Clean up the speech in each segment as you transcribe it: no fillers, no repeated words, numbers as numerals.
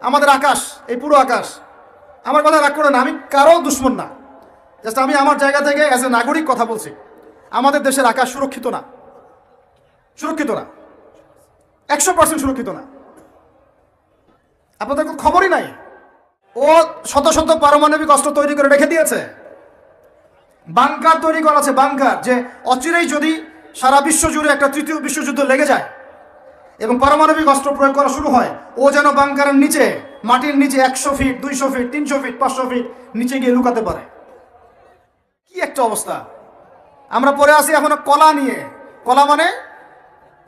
আমাদের আকাশ, এই পুরো আকাশ, আমার কথা রাগ করে না, আমি কারো দুশ্মন না, জাস্ট আমি আমার জায়গা থেকে অ্যাজ এ নাগরিক কথা বলছি। আমাদের দেশের আকাশ সুরক্ষিত না, সুরক্ষিত না, 100% সুরক্ষিত না। আপনাদের কোনো খবরই নাই। ও শত শত পারমাণবিক অস্ত্র তৈরি করে রেখে দিয়েছে, বাংকার তৈরি করা আছে, বাংকার, যে অচিরেই যদি সারা বিশ্ব জুড়ে একটা তৃতীয় বিশ্বযুদ্ধ লেগে যায় এবং পারমাণবিক অস্ত্র প্রয়োগ করা শুরু হয়, ও যেন বাংকারের নিচে, মাটির নিচে 100 ফিট, 200 ফিট, 300 ফিট, 500 ফিট নিচে গিয়ে লুকাতে পারে। কি একটা অবস্থা! আমরা পরে আসি এখনো কলা নিয়ে। কলা মানে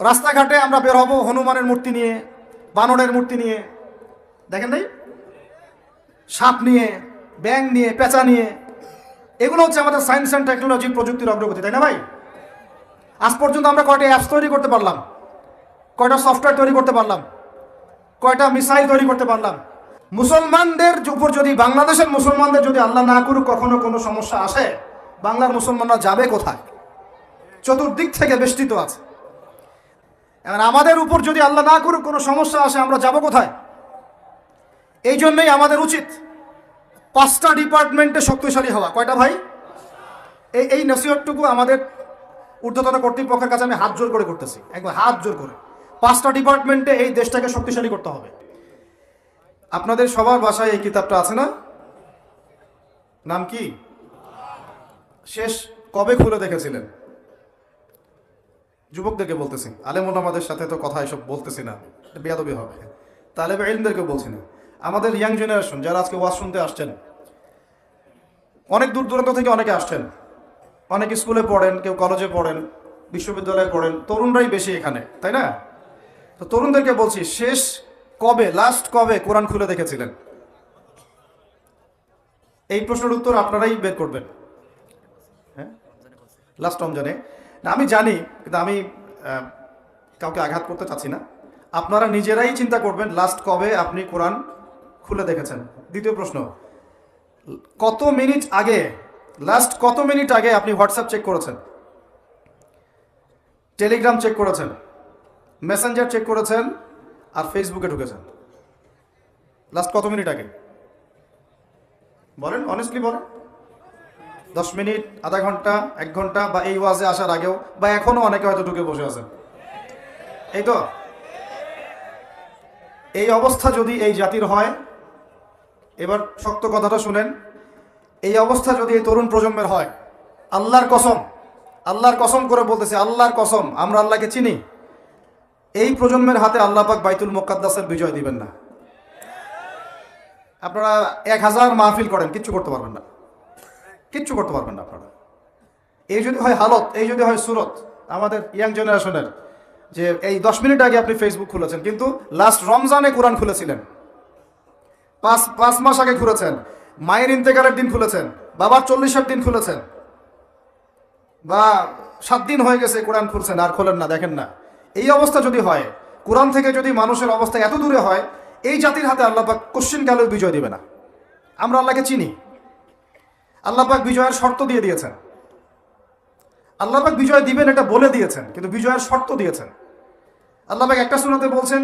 রাস্তাঘাটে আমরা বের হবো হনুমানের মূর্তি নিয়ে, বানরের মূর্তি নিয়ে, দেখেন নাই, সাপ নিয়ে, ব্যাঙ নিয়ে, পেঁচা নিয়ে। এগুলো হচ্ছে আমাদের সায়েন্স অ্যান্ড টেকনোলজি, প্রযুক্তির অগ্রগতি, তাই না ভাই? আজ পর্যন্ত আমরা কয়টা অ্যাপস তৈরি করতে পারলাম, কয়টা সফটওয়্যার তৈরি করতে পারলাম, কয়টা মিসাইল তৈরি করতে পারলাম। মুসলমানদের উপর যদি, বাংলাদেশের মুসলমানদের যদি আল্লাহ না করুক কখনো কোনো সমস্যা আসে, বাংলার মুসলমানরা যাবে কোথায়? চতুর্দিক থেকে বেষ্টিত আছে। এখন আমাদের উপর যদি আল্লাহ না করুক কোনো সমস্যা আসে, আমরা যাব কোথায়? এই জন্যই আমাদের উচিত 5টা ডিপার্টমেন্টে শক্তিশালী হওয়া। কয়টা ভাই? এই নসিহতটুকু আমাদের ঊর্ধ্বতন কর্তৃপক্ষের কাছে আমি হাত জোর করে করতেছি, একবার হাত জোর করে। 5টা ডিপার্টমেন্টে এই দেশটাকে শক্তিশালী করতে হবে। আপনাদের সবার বাসায় এই কিতাবটা আছে না? নাম কি? শেষ কবে খুলে দেখেছিলেন? যুবকদেরকে বলতেছি, আলেম ওলামাদের সাথে তো কথা এসব বলতেছি না, বেয়াদবি হবে। তালেবে ইলমদেরকে বলছি না, আমাদের ইয়াং জেনারেশন যারা আজকে ওয়াজ শুনতে আসছেন, অনেক দূর দূরান্ত থেকে অনেকে আসছেন, অনেকে স্কুলে পড়েন, কেউ কলেজে পড়েন, বিশ্ববিদ্যালয়ে পড়েন, তরুণরাই বেশি এখানে, তাই না? তো তরুণদেরকে বলছি, শেষ কবে, লাস্ট কবে কোরআন খুলে দেখেছিলেন? এই প্রশ্নের উত্তর আপনারাই বের করবেন। হ্যাঁ, লাস্ট রমজানে না, আমি জানি, কিন্তু আমি কাউকে আঘাত করতে চাচ্ছি না। আপনারা নিজেরাই চিন্তা করবেন লাস্ট কবে আপনি কোরআন খুলে দেখেছেন। দ্বিতীয় প্রশ্ন, কত মিনিট আগে, লাস্ট কত মিনিট আগে আপনি হোয়াটসঅ্যাপ চেক করেছেন, টেলিগ্রাম চেক করেছেন, মেসেঞ্জার চেক করেছেন, আর ফেসবুকে ঢুকেছেন? লাস্ট কত মিনিট আগে বলেন, অনেস্টলি বলেন। 10 মিনিট, আধা ঘন্টা, 1 ঘন্টা, বা এই ওয়াজে আসার আগেও, বা এখনো অনেকে হয়তো ঢুকে বসে আছেন। এই তো, এই অবস্থা যদি এই জাতির হয়, এবার শক্ত কথাটা শুনেন, এই অবস্থা যদি এই তরুণ প্রজন্মের হয়, আল্লাহর কসম, আল্লাহর কসম করে বলতেছে, আল্লাহর কসম, আমরা আল্লাহকে চিনি, এই প্রজন্মের হাতে আল্লাহ পাক বাইতুল মুকাদ্দাসের বিজয় দিবেন না। আপনারা 1000 মাহফিল করেন, কিচ্ছু করতে পারবেন না, কিচ্ছু করতে পারবেন না আপনারা। এই যদি হয় হালত, এই যদি হয় সুরত আমাদের ইয়াং জেনারেশনের, যে এই 10 মিনিট আগে আপনি ফেসবুক খুলেছেন, কিন্তু লাস্ট রমজানে কোরআন খুলেছিলেন, 5 মাস আগে খুলেছেন, মায়ের ইন্তেকালের দিন খুলেছেন, বাবার 40-এর দিন খুলেছেন, বা 7 দিন হয়ে গেছে কোরআন খুলছেন, আর খোলেন না, দেখেন না। এই অবস্থা যদি হয়, কোরআন থেকে যদি মানুষের অবস্থা এত দূরে হয়, এই জাতির হাতে আল্লাহ পাক কোশ্চিন কালেও বিজয় দিবে না। আমরা আল্লাহকে চিনি, আল্লাহ পাক বিজয়ের শর্ত দিয়ে দিয়েছেন, আল্লাহ পাক বিজয় দিবেন এটা বলে দিয়েছেন, কিন্তু বিজয়ের শর্ত দিয়েছেন। আল্লাহ পাক একটা সূরাতে বলছেন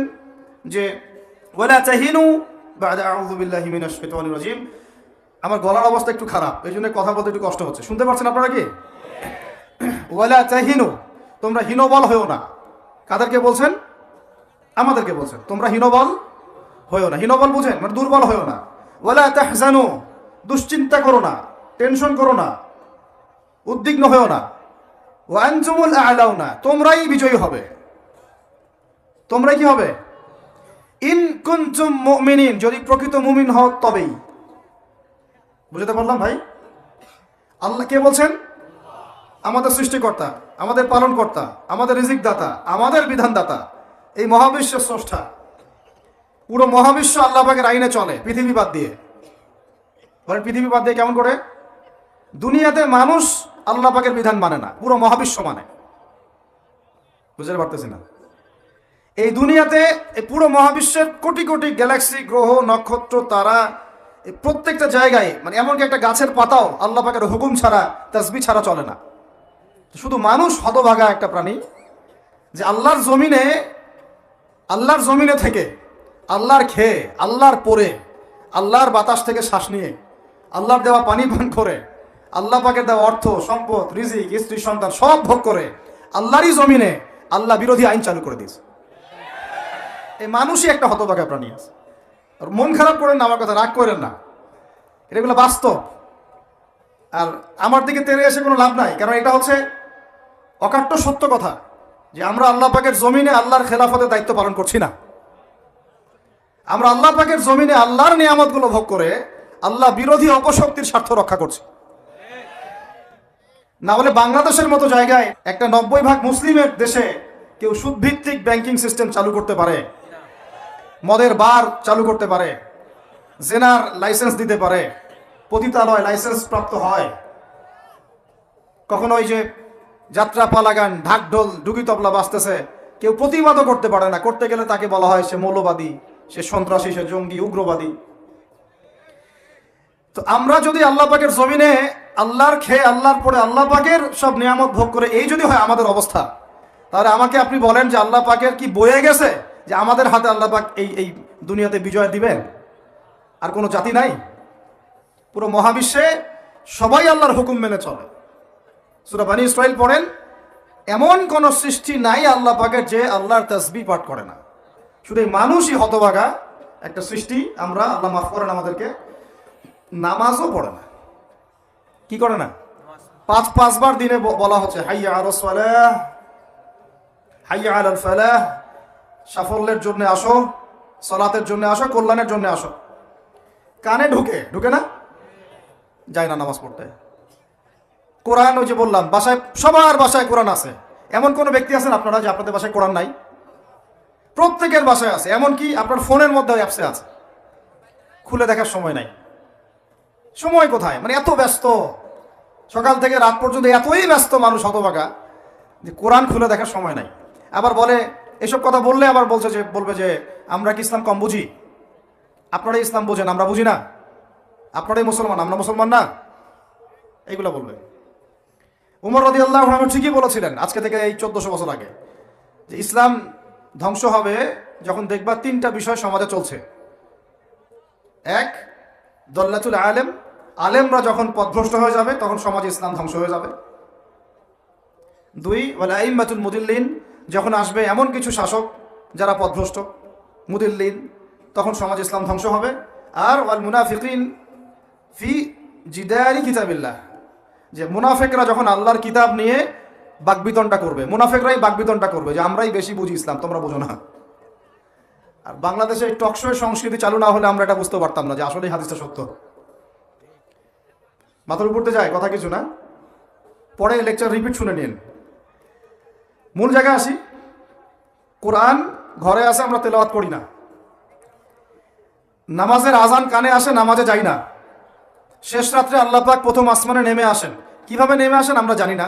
যে ওয়ালা তাহিনু বা'দা আউযু বিল্লাহি মিনাশ শাইতানির রাজিম। আমার গলার অবস্থা একটু খারাপ, এই জন্য কথা বলতে একটু কষ্ট হচ্ছে, শুনতে পাচ্ছেন আপনারা কি? ওয়ালা তাহিনু, তোমরা হীনবল হয়েও না। কাদেরকে বলছেন? আমাদেরকে বলছেন, তোমরা হীনবল হয়েও না। হীনবল বুঝেন, মানে দুর্বল হয়েও না। ওয়ালা তাহজানু, দুশ্চিন্তা করো না, টেনশন করো না, উদ্বিগ্ন হয়েও না। ওয়া আনতুমুল আ'লাউনা, তোমরাই বিজয়ী হবে। তোমরাই কি হবে? ইন কুনতুম মুমিনিন, যদি প্রকৃত মুমিন হও তবেই। বুঝতে পারলাম ভাই? আল্লাহ কে বলছেন? আমাদের সৃষ্টিকর্তা, আমাদের পালনকর্তা, আমাদের রিজিক দাতা, আমাদের বিধানদাতা, এই মহাবিশ্বের স্রষ্টা। পুরো মহাবিশ্ব আল্লাহ পাকের আইনে চলে, পৃথিবী বাদ দিয়ে। বলেন পৃথিবী বাদ দিয়ে কেমন করে? দুনিয়াতে মানুষ আল্লাহ পাকের বিধান মানে না, পুরো মহাবিশ্ব মানে। বুঝতে পারতেছি না? এই দুনিয়াতে, এই পুরো মহাবিশ্বের কোটি কোটি গ্যালাক্সি, গ্রহ, নক্ষত্র, তারা, প্রত্যেকটা জায়গায়, মানে এমনকি একটা গাছের পাতাও আল্লাহ পাকের হুকুম ছাড়া, তাসবিহ ছাড়া চলে না। শুধু মানুষ হতভাগা একটা প্রাণী, যে আল্লাহর জমিনে থেকে আল্লাহর খেয়ে, আল্লাহর পরে, আল্লাহর বাতাস থেকে শ্বাস নিয়ে, আল্লাহর দেওয়া পানি পান করে, আল্লাহ পাকের দেওয়া অর্থ, সম্পদ, রিজিক, স্ত্রী, সন্তান সব ভোগ করে আল্লাহরই জমিনে আল্লাহ বিরোধী আইন চালু করে দিয়েছে। এই মানুষই একটা হতভাগা প্রাণী আছে। আর মন খারাপ করেন না, আমার কথা রাগ করেন না, এগুলো বাস্তব। আর আমার দিকে তেরে এসে কোনো লাভ নাই, কারণ এটা হচ্ছে অকাট্য সত্য কথা যে আমরা আল্লাহ পাকের জমিনে আল্লাহর খেলাফতের দায়িত্ব পালন করছি না। আমরা আল্লাহ পাকের জমিনে আল্লাহর নিয়ামতগুলো ভোগ করে আল্লাহ বিরোধী অপশক্তির স্বার্থ রক্ষা করছি। না হলে বাংলাদেশের মতো জায়গায় একটা 90% মুসলিমের দেশে কেউ সুদভিত্তিক ব্যাংকিং সিস্টেম চালু করতে পারে, মদের বার চালু করতে পারে, জেনার লাইসেন্স দিতে পারে, পতিতালয় লাইসেন্স প্রাপ্ত হয়, কখনো ওই যে যাত্রা পালাগান ঢাক ঢোল ডুগি তবলা বাজতেছে, কেউ প্রতিবাদও করতে পারে না। করতে গেলে তাকে বলা হয় সে মৌলবাদী, সে সন্ত্রাসী, সে জঙ্গি, উগ্রবাদী। তো আমরা যদি আল্লাহ পাকের জমিনে আল্লাহর খেয়ে, আল্লাহর পরে, আল্লাহ পাকের সব নিয়ামত ভোগ করে এই যদি হয় আমাদের অবস্থা, তাহলে আমাকে আপনি বলেন যে আল্লাহ পাকের কি বয়ে গেছে যে আমাদের হাতে আল্লাহ পাক এই দুনিয়াতে বিজয় দিবেন? আর কোনো জাতি নাই, পুরো মহাবিশ্বে সবাই আল্লাহর হুকুম মেনে চলে। সূরা বনী ইসরাঈল পড়েন, এমন কোন সৃষ্টি নাই আল্লাহ পাকের যে আল্লাহর তাসবিহ পাঠ করে না। শুধু এই মানুষই হতভাগা একটা সৃষ্টি, আমরা, আল্লাহ মাফ করেন আমাদেরকে, নামাজও পড়ে না। কি করে না? পাঁচবার দিনে বলা হচ্ছে হাইয়া আলাস সালাহ, হাইয়া আলাল ফালাহ, সাফল্যের জন্য আসো, সালাতের জন্য আসো, কল্যাণের জন্য আসো। কানে ঢুকে না, যায় না নামাজ পড়তে। কোরআন, ওই যে বললাম, বাসায়, সবার বাসায় কোরআন আছে। এমন কোন ব্যক্তি আছেন আপনারা যে আপনাদের বাসায় কোরআন নাই? প্রত্যেকের বাসায় আছে, এমনকি আপনার ফোনের মধ্যে অ্যাপসে আছে, খুলে দেখার সময় নাই। সময় কোথায়? মানে এত ব্যস্ত, সকাল থেকে রাত পর্যন্ত এতই ব্যস্ত মানুষ হতভাগা যে কোরআন খুলে দেখার সময় নাই। আবার বলে, এসব কথা বললে আবার বলবে যে আমরা কি ইসলাম কম বুঝি? আপনারাই ইসলাম বোঝেন, আমরা বুঝি না? আপনারাই মুসলমান, আমরা মুসলমান না? এইগুলা বলবে। উমর রাদিয়াল্লাহু আনহু ঠিকই বলেছিলেন আজকে থেকে এই 1400 বছর আগে, যে ইসলাম ধ্বংস হবে যখন দেখবা তিনটা বিষয় সমাজে চলছে। এক, দল্লাতুল আলেম, আলেমরা যখন পথভ্রষ্ট হয়ে যাবে তখন সমাজে ইসলাম ধ্বংস হয়ে যাবে। দুই, ওয়াল আইম্মাতুল মুদিল্লিন, যখন আসবে এমন কিছু শাসক যারা পথভ্রষ্ট, মুদিল্লিন, তখন সমাজ ইসলাম ধ্বংস হবে। আর ওয়াল মুনাফিকিন ফি জিদারি কিতাবিল্লাহ, যে মুনাফিকরা যখন আল্লাহর কিতাব নিয়ে বাকবিতণ্ডা করবে, মুনাফিকরাই বাকবিতণ্ডা করবে যে আমরাই বেশি বুঝি ইসলাম, তোমরা বুঝো না। আর বাংলাদেশে টকশো সংস্কৃতি চালু না হলে আমরা এটা বুঝতে পারতাম না যে আসলে হাদিসটা সত্য। মাথার উপরতে যায় কথা কিছু না, পরে লেকচার রিপিট শুনে নিন। মূল জায়গায় আসি। কোরআন ঘরে আসে, আমরা তেলাওয়াত করি না। নামাজের আজান কানে আসে, নামাজে যাই না। শেষ রাত্রে আল্লাহ পাক প্রথম আসমানে নেমে আসেন, কিভাবে নেমে আসেন আমরা জানি না,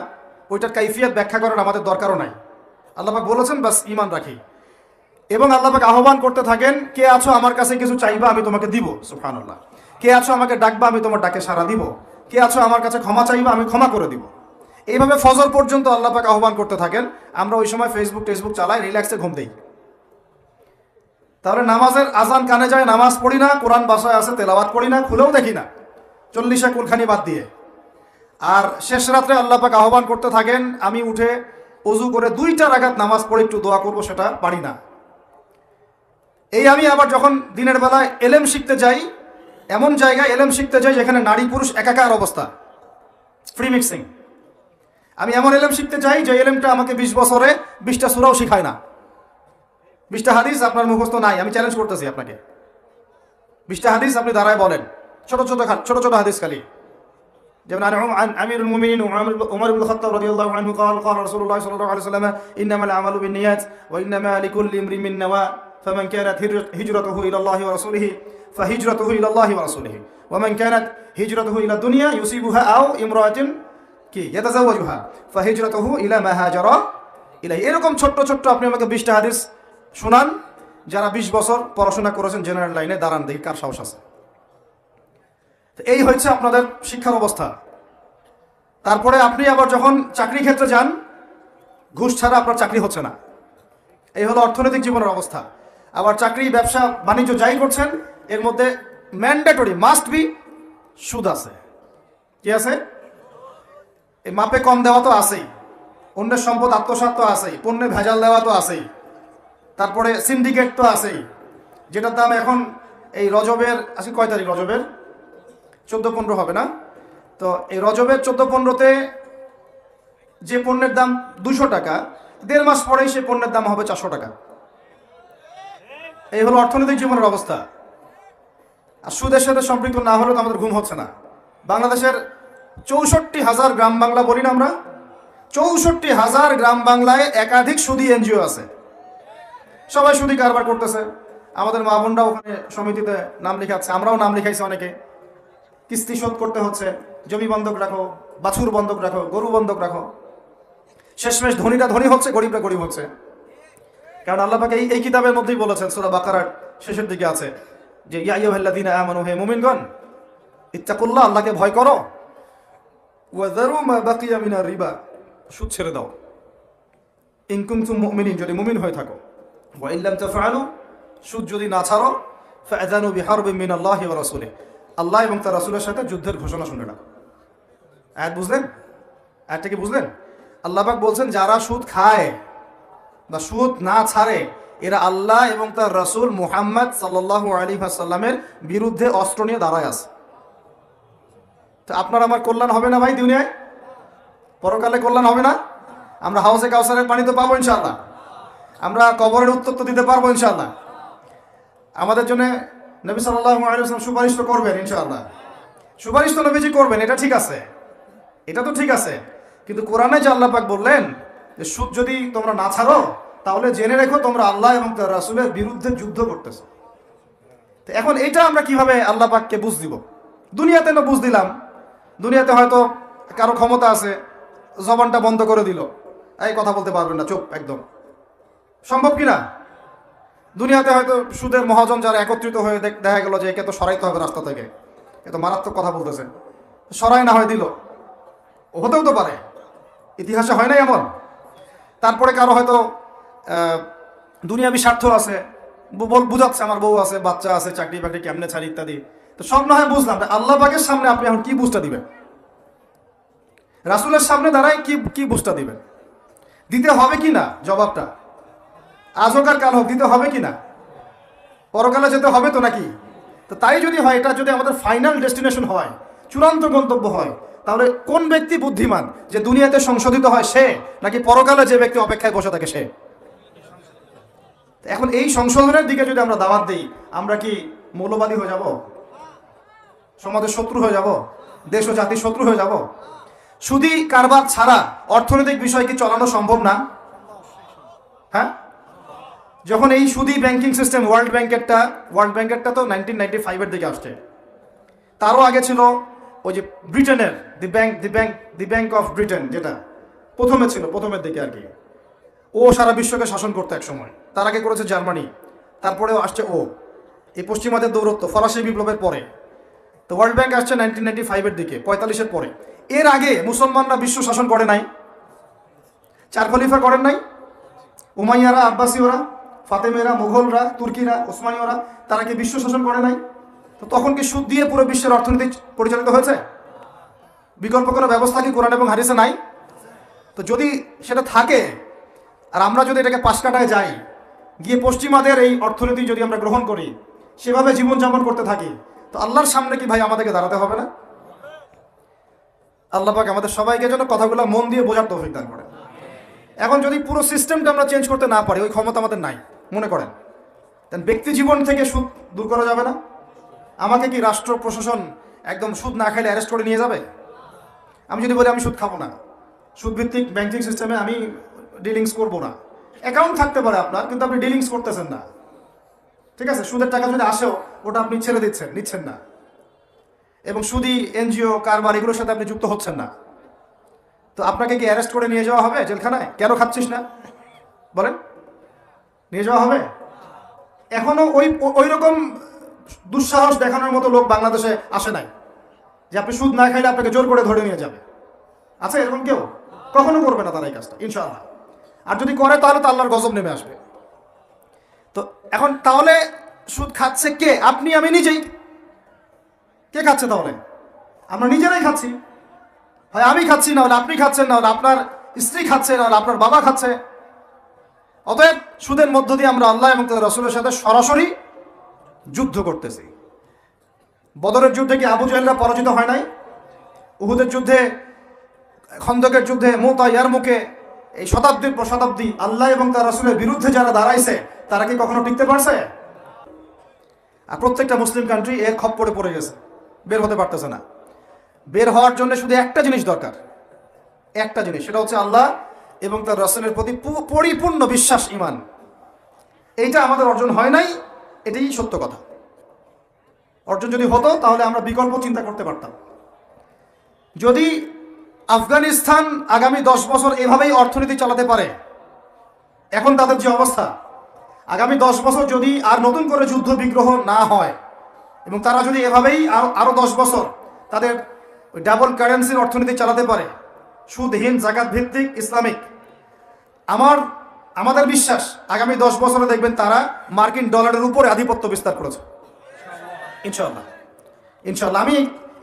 ওইটার কাইফিয়াত ব্যাখ্যা করার আমাদের দরকারও নাই। আল্লাহ পাক বলেছেন বাস ঈমান রাখি। এবং আল্লাহ পাক আহ্বান করতে থাকেন, কে আছো আমার কাছে কিছু চাইবা আমি তোমাকে দিব, সুবহানাল্লাহ। কে আছো আমাকে ডাকবা আমি তোমার ডাকে সাড়া দিব, কে আছো আমার কাছে ক্ষমা চাইবা আমি ক্ষমা করে দিব। এইভাবে ফজর পর্যন্ত আল্লাহ পাক আহ্বান করতে থাকেন। আমরা ওই সময় ফেসবুক টেসবুক চালাই, রিল্যাক্সে ঘুম দেই। তাহলে নামাজের আজান কানে যায়, নামাজ পড়ি না, কোরআন বাসায় আছে, তেলাওয়াত করি না, খুলেও দেখি না, 40 কুলখানি বাদ দিয়ে। আর শেষ রাত্রে আল্লাহ পাক আহ্বান করতে থাকেন, আমি উঠে ওযু করে 2 রাকাত নামাজ পড়ে একটু দোয়া করব, সেটা পারি না। এই আমি আবার যখন দিনের বেলায় এলেম শিখতে যাই, এমন জায়গায় এলেম শিখতে যাই যেখানে নারী পুরুষ একাকার অবস্থা, ফ্রি মিক্সিং। আমি এমন এলেম শিখতে চাই যে এলেমটা আমাকে 20 বছরে 20টা সূরাও শিখায় না। 20টা হাদিস আপনার মুখস্থ নাই, আমি চ্যালেঞ্জ করতেছি আপনাকে। 20টা হাদিস আপনি দাঁড়ায় বলেন, ছোট ছোট হাদিস খালি। যেমন আমিরুল মুমিনিন উমর ইবনে খাত্তাব রাদিয়াল্লাহু আনহু قال قال رسول الله صلى الله عليه وسلم انما الاعمال بالنيات وانما لكل امرئ ما نوى فمن كانت هجرته الى الله ورسوله فهجرته الى الله ورسوله ومن كانت هجرته الى الدنيا يصيبها او امرأة কি ইয়াতাজাওয়াজুহা ফাহিজরাতুহু ইলা মা হাজারা ইলাই। এরকম ছোট্ট আপনি আমাকে 20টা হাদিস শোনান, যারা 20 বছর পড়াশোনা করেছেন জেনারেল লাইনে, দাঁড়ান দেখি কার সাহস আছে। এই হচ্ছে আপনাদের শিক্ষার অবস্থা। তারপরে আপনি আবার যখন চাকরি ক্ষেত্রে যান, ঘুষ ছাড়া আপনার চাকরি হচ্ছে না। এই হলো অর্থনৈতিক জীবনের অবস্থা। আবার চাকরি ব্যবসা বাণিজ্য যাই করছেন এর মধ্যে ম্যান্ডেটরি মাস্ট বি সুদ আছে। কি আছে? এই মাপে কম দেওয়া তো আছেই, অন্যের সম্পদ আত্মসাৎ তো আছেই, পণ্যে ভেজাল দেওয়া তো আছেই, তারপরে সিন্ডিকেট তো আছেই, যেটার দাম এখন এই রজবের আজকে কয় তারিখ? রজবের 14-15 হবে না? তো এই রজবের 14-15-তে যে পণ্যের দাম 200 টাকা, 1.5 মাস পরেই সে পণ্যের দাম হবে 400 টাকা। এই হলো অর্থনৈতিক জীবনের অবস্থা। আর সুদের সাথে সম্পৃক্ত না হলেও তো আমাদের ঘুম হচ্ছে না। বাংলাদেশের 64,000 গ্রাম বাংলা বলি না আমরা, 64,000 গ্রাম বাংলায় একাধিক সুদী এনজিও আছে, সবাই সুদী কারবার করতেছে। আমাদের মা বোনরা ওখানে সমিতিতে নাম লিখাচ্ছে, আমরাও নাম লিখাইছি অনেকে। কিস্তি শোধ করতে হচ্ছে, জমি বন্ধক রাখো, বাছুর বন্ধক রাখো, গরু বন্ধক রাখো। শেষমেশ ধনীরা ধনী হচ্ছে, গরিবরা গরিব হচ্ছে। কারণ আল্লাহ পাক এই কিতাবের মধ্যেই বলেছেন, সূরা বাকারার শেষের দিকে আছে যে ইয়া আইয়ুহাল্লাযীনা আমানু, হে মুমিনগণ, ইত্তাকুল্লাহ, আল্লাহকে ভয় করো, ওয়া যারু মা বাকিয়া মিনার রিবা, সুদ ছেড়ে দাও, ইন কুনতুম মুমিনিন, যদি মুমিন হয়ে থাকো, ওয়া ইল্লাম তাফআলু, সুদ যদি না ছাড়ো, ফাআযানু বিহারবিন মিনাল্লাহি ওয়া রাসূলিহি, আল্লাহ এবং তার রাসূলের সাথে যুদ্ধের ঘোষণা শুনে নাও। আয়াত বুঝলেন? আয়াতটা কি বুঝলেন? আল্লাহ পাক বলছেন যারা সুদ খায় বা সুদ না ছাড়ে এরা আল্লাহ এবং তার রাসূল মুহাম্মদ সাল্লাল্লাহু আলাইহি ওয়াসাল্লামের বিরুদ্ধে অস্ত্র নিয়ে দাঁড়ায় আছে। তো আপনার আমার কল্যাণ হবে না ভাই? দুনিয়ায় পরকালে কল্যাণ হবে না? আমরা হাউজে কাউসারের পানি তো পাবো ইনশাআল্লাহ, আমরা কবরের উত্তর তো দিতে পারবো ইনশাআল্লাহ। আমাদের জন্য নবী সাল্লাল্লাহু আলাইহি ওয়াসাল্লাম সুপারিশ তো করবেন ইনশাআল্লাহ, সুপারিশ তো নবীজি করবেন, এটা ঠিক আছে, এটা তো ঠিক আছে। কিন্তু কোরআনে যে আল্লাহ পাক বললেন যে সুদ যদি তোমরা না ছাড়ো তাহলে জেনে রেখো তোমরা আল্লাহ এবং তার রাসূলের বিরুদ্ধে যুদ্ধ করতেছো। তো এখন এটা আমরা কিভাবে আল্লাহ পাককে বুঝ দিব? দুনিয়াতে না বুঝ দিলাম, দুনিয়াতে হয়তো কারো ক্ষমতা আছে, জবানটা বন্ধ করে দিল, এই কথা বলতে পারবেন না, চুপ একদম, সম্ভব কিনা? দুনিয়াতে হয়তো সুদের মহাজন যারা একত্রিত হয়ে দেখা গেল যে একে তো সরাইতে হবে রাস্তা থেকে, এ তো মারাত্মক কথা বলতেছে, সরাই না হয় দিল, হতেও তো পারে, ইতিহাসে হয় নাই এমন। তারপরে কারো হয়তো দুনিয়াবি স্বার্থ আছে, বুঝাচ্ছে আমার বউ আছে, বাচ্চা আছে, চাকরি বাকরি কেমনে ছাড়ি ইত্যাদি। তো সব না হয় বুঝলাম, আল্লাহ পাকের সামনে আপনি এখন কি বুঝটা দিবেন? রাসূলের সামনে দাঁড়ায় কি বুঝটা দিবেন? দিতে হবে কি না জবাবটা? আজ হোক আর কাল হোক দিতে হবে কি না? পরকালে যেতে হবে তো নাকি? তো তাই যদি হয়, এটা যদি আমাদের ফাইনাল ডেস্টিনেশন হয়, চূড়ান্ত গন্তব্য হয়, তাহলে কোন ব্যক্তি বুদ্ধিমান, যে দুনিয়াতে সংশোধিত হয় সে, নাকি পরকালে যে ব্যক্তি অপেক্ষায় বসে থাকে সে? এখন এই সংশোধনের দিকে যদি আমরা দাওয়াত দিই, আমরা কি মৌলবাদী হয়ে যাব? সমাজের শত্রু হয়ে যাব? দেশ ও জাতির শত্রু হয়ে যাব? সুদী কারবার ছাড়া অর্থনৈতিক বিষয় কি চালানো সম্ভব না? হ্যাঁ, যখন এই সুদী ব্যাংকিং সিস্টেম, ওয়ার্ল্ড ব্যাংকেরটা তো 1995-এর দিকে আসছে, তারও আগে ছিল ওই যে ব্রিটেনের দি ব্যাংক অফ ব্রিটেন, যেটা প্রথমে ছিল, প্রথমের দিকে আর কি। ও সারা বিশ্বকে শাসন করতো এক সময়, তার আগে করেছে জার্মানি, তারপরেও আসছে ও, এই পশ্চিমাদের দৌরত্ব ফরাসি বিপ্লবের পরে। তো ওয়ার্ল্ড ব্যাংক আসছে 1995-এর দিকে, 45-এর পরে। এর আগে মুসলমানরা বিশ্ব শাসন করে নাই, 4 খলিফা করেন নাই, উমাইয়ারা, আব্বাসীয়রা, ফাতেমেরা, মুঘলরা, তুর্কিরা, ওসমানীয়রা, তারা কি বিশ্ব শাসন করে নাই? তো তখন কি সুদ দিয়ে পুরো বিশ্বের অর্থনীতি পরিচালিত হয়েছে? বিকল্প কোনো ব্যবস্থা কি কোরআন এবং হাদিসে নাই? তো যদি সেটা থাকে আর আমরা যদি এটাকে পাশ কাটায় যাই, গিয়ে পশ্চিমাদের এই অর্থনীতি যদি আমরা গ্রহণ করি, সেভাবে জীবনযাপন করতে থাকি, তো আল্লাহর সামনে কি ভাই আমাদেরকে দাঁড়াতে হবে না? আল্লাহ পাক আমাদের সবাইকে যেন কথাগুলো মন দিয়ে বোঝার তৌফিক দান করেন। এখন যদি পুরো সিস্টেমটা আমরা চেঞ্জ করতে না পারি, ওই ক্ষমতা আমাদের নাই মনে করেন, দেন ব্যক্তি জীবন থেকে সুদ দূর করা যাবে না? আমাকে কি রাষ্ট্র প্রশাসন একদম সুদ না খাইলে অ্যারেস্ট করে নিয়ে যাবে? আমি যদি বলি আমি সুদ খাবো না, সুদ ভিত্তিক ব্যাংকিং সিস্টেমে আমি ডিলিংস করবো না, অ্যাকাউন্ট থাকতে পারে আপনার, কিন্তু আপনি ডিলিংস করতেছেন না, ঠিক আছে? সুদের টাকা যদি আসেও ওটা আপনি ছেড়ে নিচ্ছেন না, এবং সুদী এনজিও কারবার এগুলোর সাথে আপনি যুক্ত হচ্ছেন না, তো আপনাকে কি অ্যারেস্ট করে নিয়ে যাওয়া হবে জেলখানায়? কেন খাচ্ছিস না বলেন, নিয়ে যাওয়া হবে? এখনো ওই রকম দুঃসাহস দেখানোর মতো লোক বাংলাদেশে আসে নাই যে আপনি সুদ না খাইলে আপনাকে জোর করে ধরে নিয়ে যাবে। আছে এরকম কেউ? কখনো করবে না তারা এই কাজটা ইনশাআল্লাহ। আর যদি করে তাহলে তো আল্লাহর গজব নেমে আসবে। তো তো এখন তাহলে সুদ খাচ্ছে কে? আপনি আমি নিজেই। কে খাচ্ছে তাহলে? আমরা নিজেরাই খাচ্ছি। হয় আমি খাচ্ছি, না হলে আপনি খাচ্ছেন, না হলে আপনার স্ত্রী খাচ্ছে, না হলে আপনার বাবা খাচ্ছে। অতএব সুদের মধ্য দিয়ে আমরা আল্লাহ এবং তার রাসূলের সাথে সরাসরি যুদ্ধ করতেছি। বদরের যুদ্ধে কি আবু জাহেলরা পরাজিত হয় নাই? উহুদের যুদ্ধে, খন্দকের যুদ্ধে, মুতা ইয়ারমুকে, এই শতাব্দীর পর শতাব্দী আল্লাহ এবং তার রাসূলের বিরুদ্ধে যারা দাঁড়াইছে তারা কি কখনো টিকতে পারছে? আর প্রত্যেকটা মুসলিম কান্ট্রি এর খপ্পরে পড়ে গেছে, বের হতে পারতেছে না। বের হওয়ার জন্য শুধু একটা জিনিস দরকার, একটা জিনিস, সেটা হচ্ছে আল্লাহ এবং তার রাসূলের প্রতি পরিপূর্ণ বিশ্বাস, ঈমান। এইটা আমাদের অর্জন হয় নাই, এটাই সত্য কথা। অর্জন যদি হতো তাহলে আমরা বিকল্প চিন্তা করতে পারতাম। যদি আফগানিস্তান আগামী 10 বছর এভাবেই অর্থনীতি চালাতে পারে, এখন তাদের যে অবস্থা, আগামী 10 বছর যদি আর নতুন করে যুদ্ধ বিগ্রহ না হয় এবং তারা যদি এভাবেই আরো 10 বছর তাদের ডাবল কারেন্সির অর্থনীতি চালাতে পারে, সুদহীন, জাকাত ভিত্তিক, ইসলামিক, আমাদের বিশ্বাস আগামী 10 বছরে দেখবেন তারা মার্কিন ডলারের উপরে আধিপত্য বিস্তার করেছে, ইনশাআল্লাহ। ইনশাআল্লাহ। আমি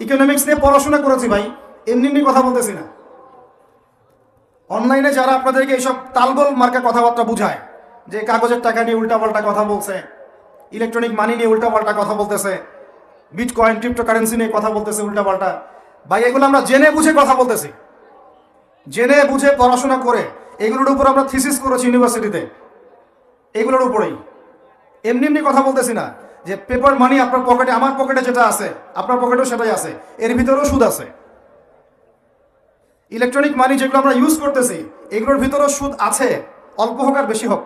ইকোনমিক্স নিয়ে পড়াশোনা করেছি ভাই, এমনি এমনি কথা বলতেছি না। অনলাইনে যারা আপনাদেরকে এইসব তালগোল মার্কা কথাবার্তা বুঝায়, যে কাগজের টাকা নিয়ে উল্টাপাল্টা কথা বলছে, ইলেকট্রনিক মানি নিয়ে উল্টাপাল্টা কথা বলতেছে, বিটকয়েন, ক্রিপ্টোকারেন্সি নিয়ে কথা বলতেছে উল্টাপাল্টা, ভাই এগুলো আমরা জেনে বুঝে কথা বলতেছি, জেনে বুঝে পড়াশোনা করে। এগুলোর উপর আমরা থিসিস করেছি ইউনিভার্সিটিতে, এগুলোর উপরেই। এমনি এমনি কথা বলতেছি না যে পেপার মানি আপনার পকেটে, আমার পকেটে যেটা আছে আপনার পকেটেও সেটাই আছে, এর ভিতরেও সুদ আছে। ইলেকট্রনিক মানি যেগুলো আমরা ইউজ করতেছি এগুলোর ভিতরেও সুদ আছে, অল্প হোক আর বেশি হোক।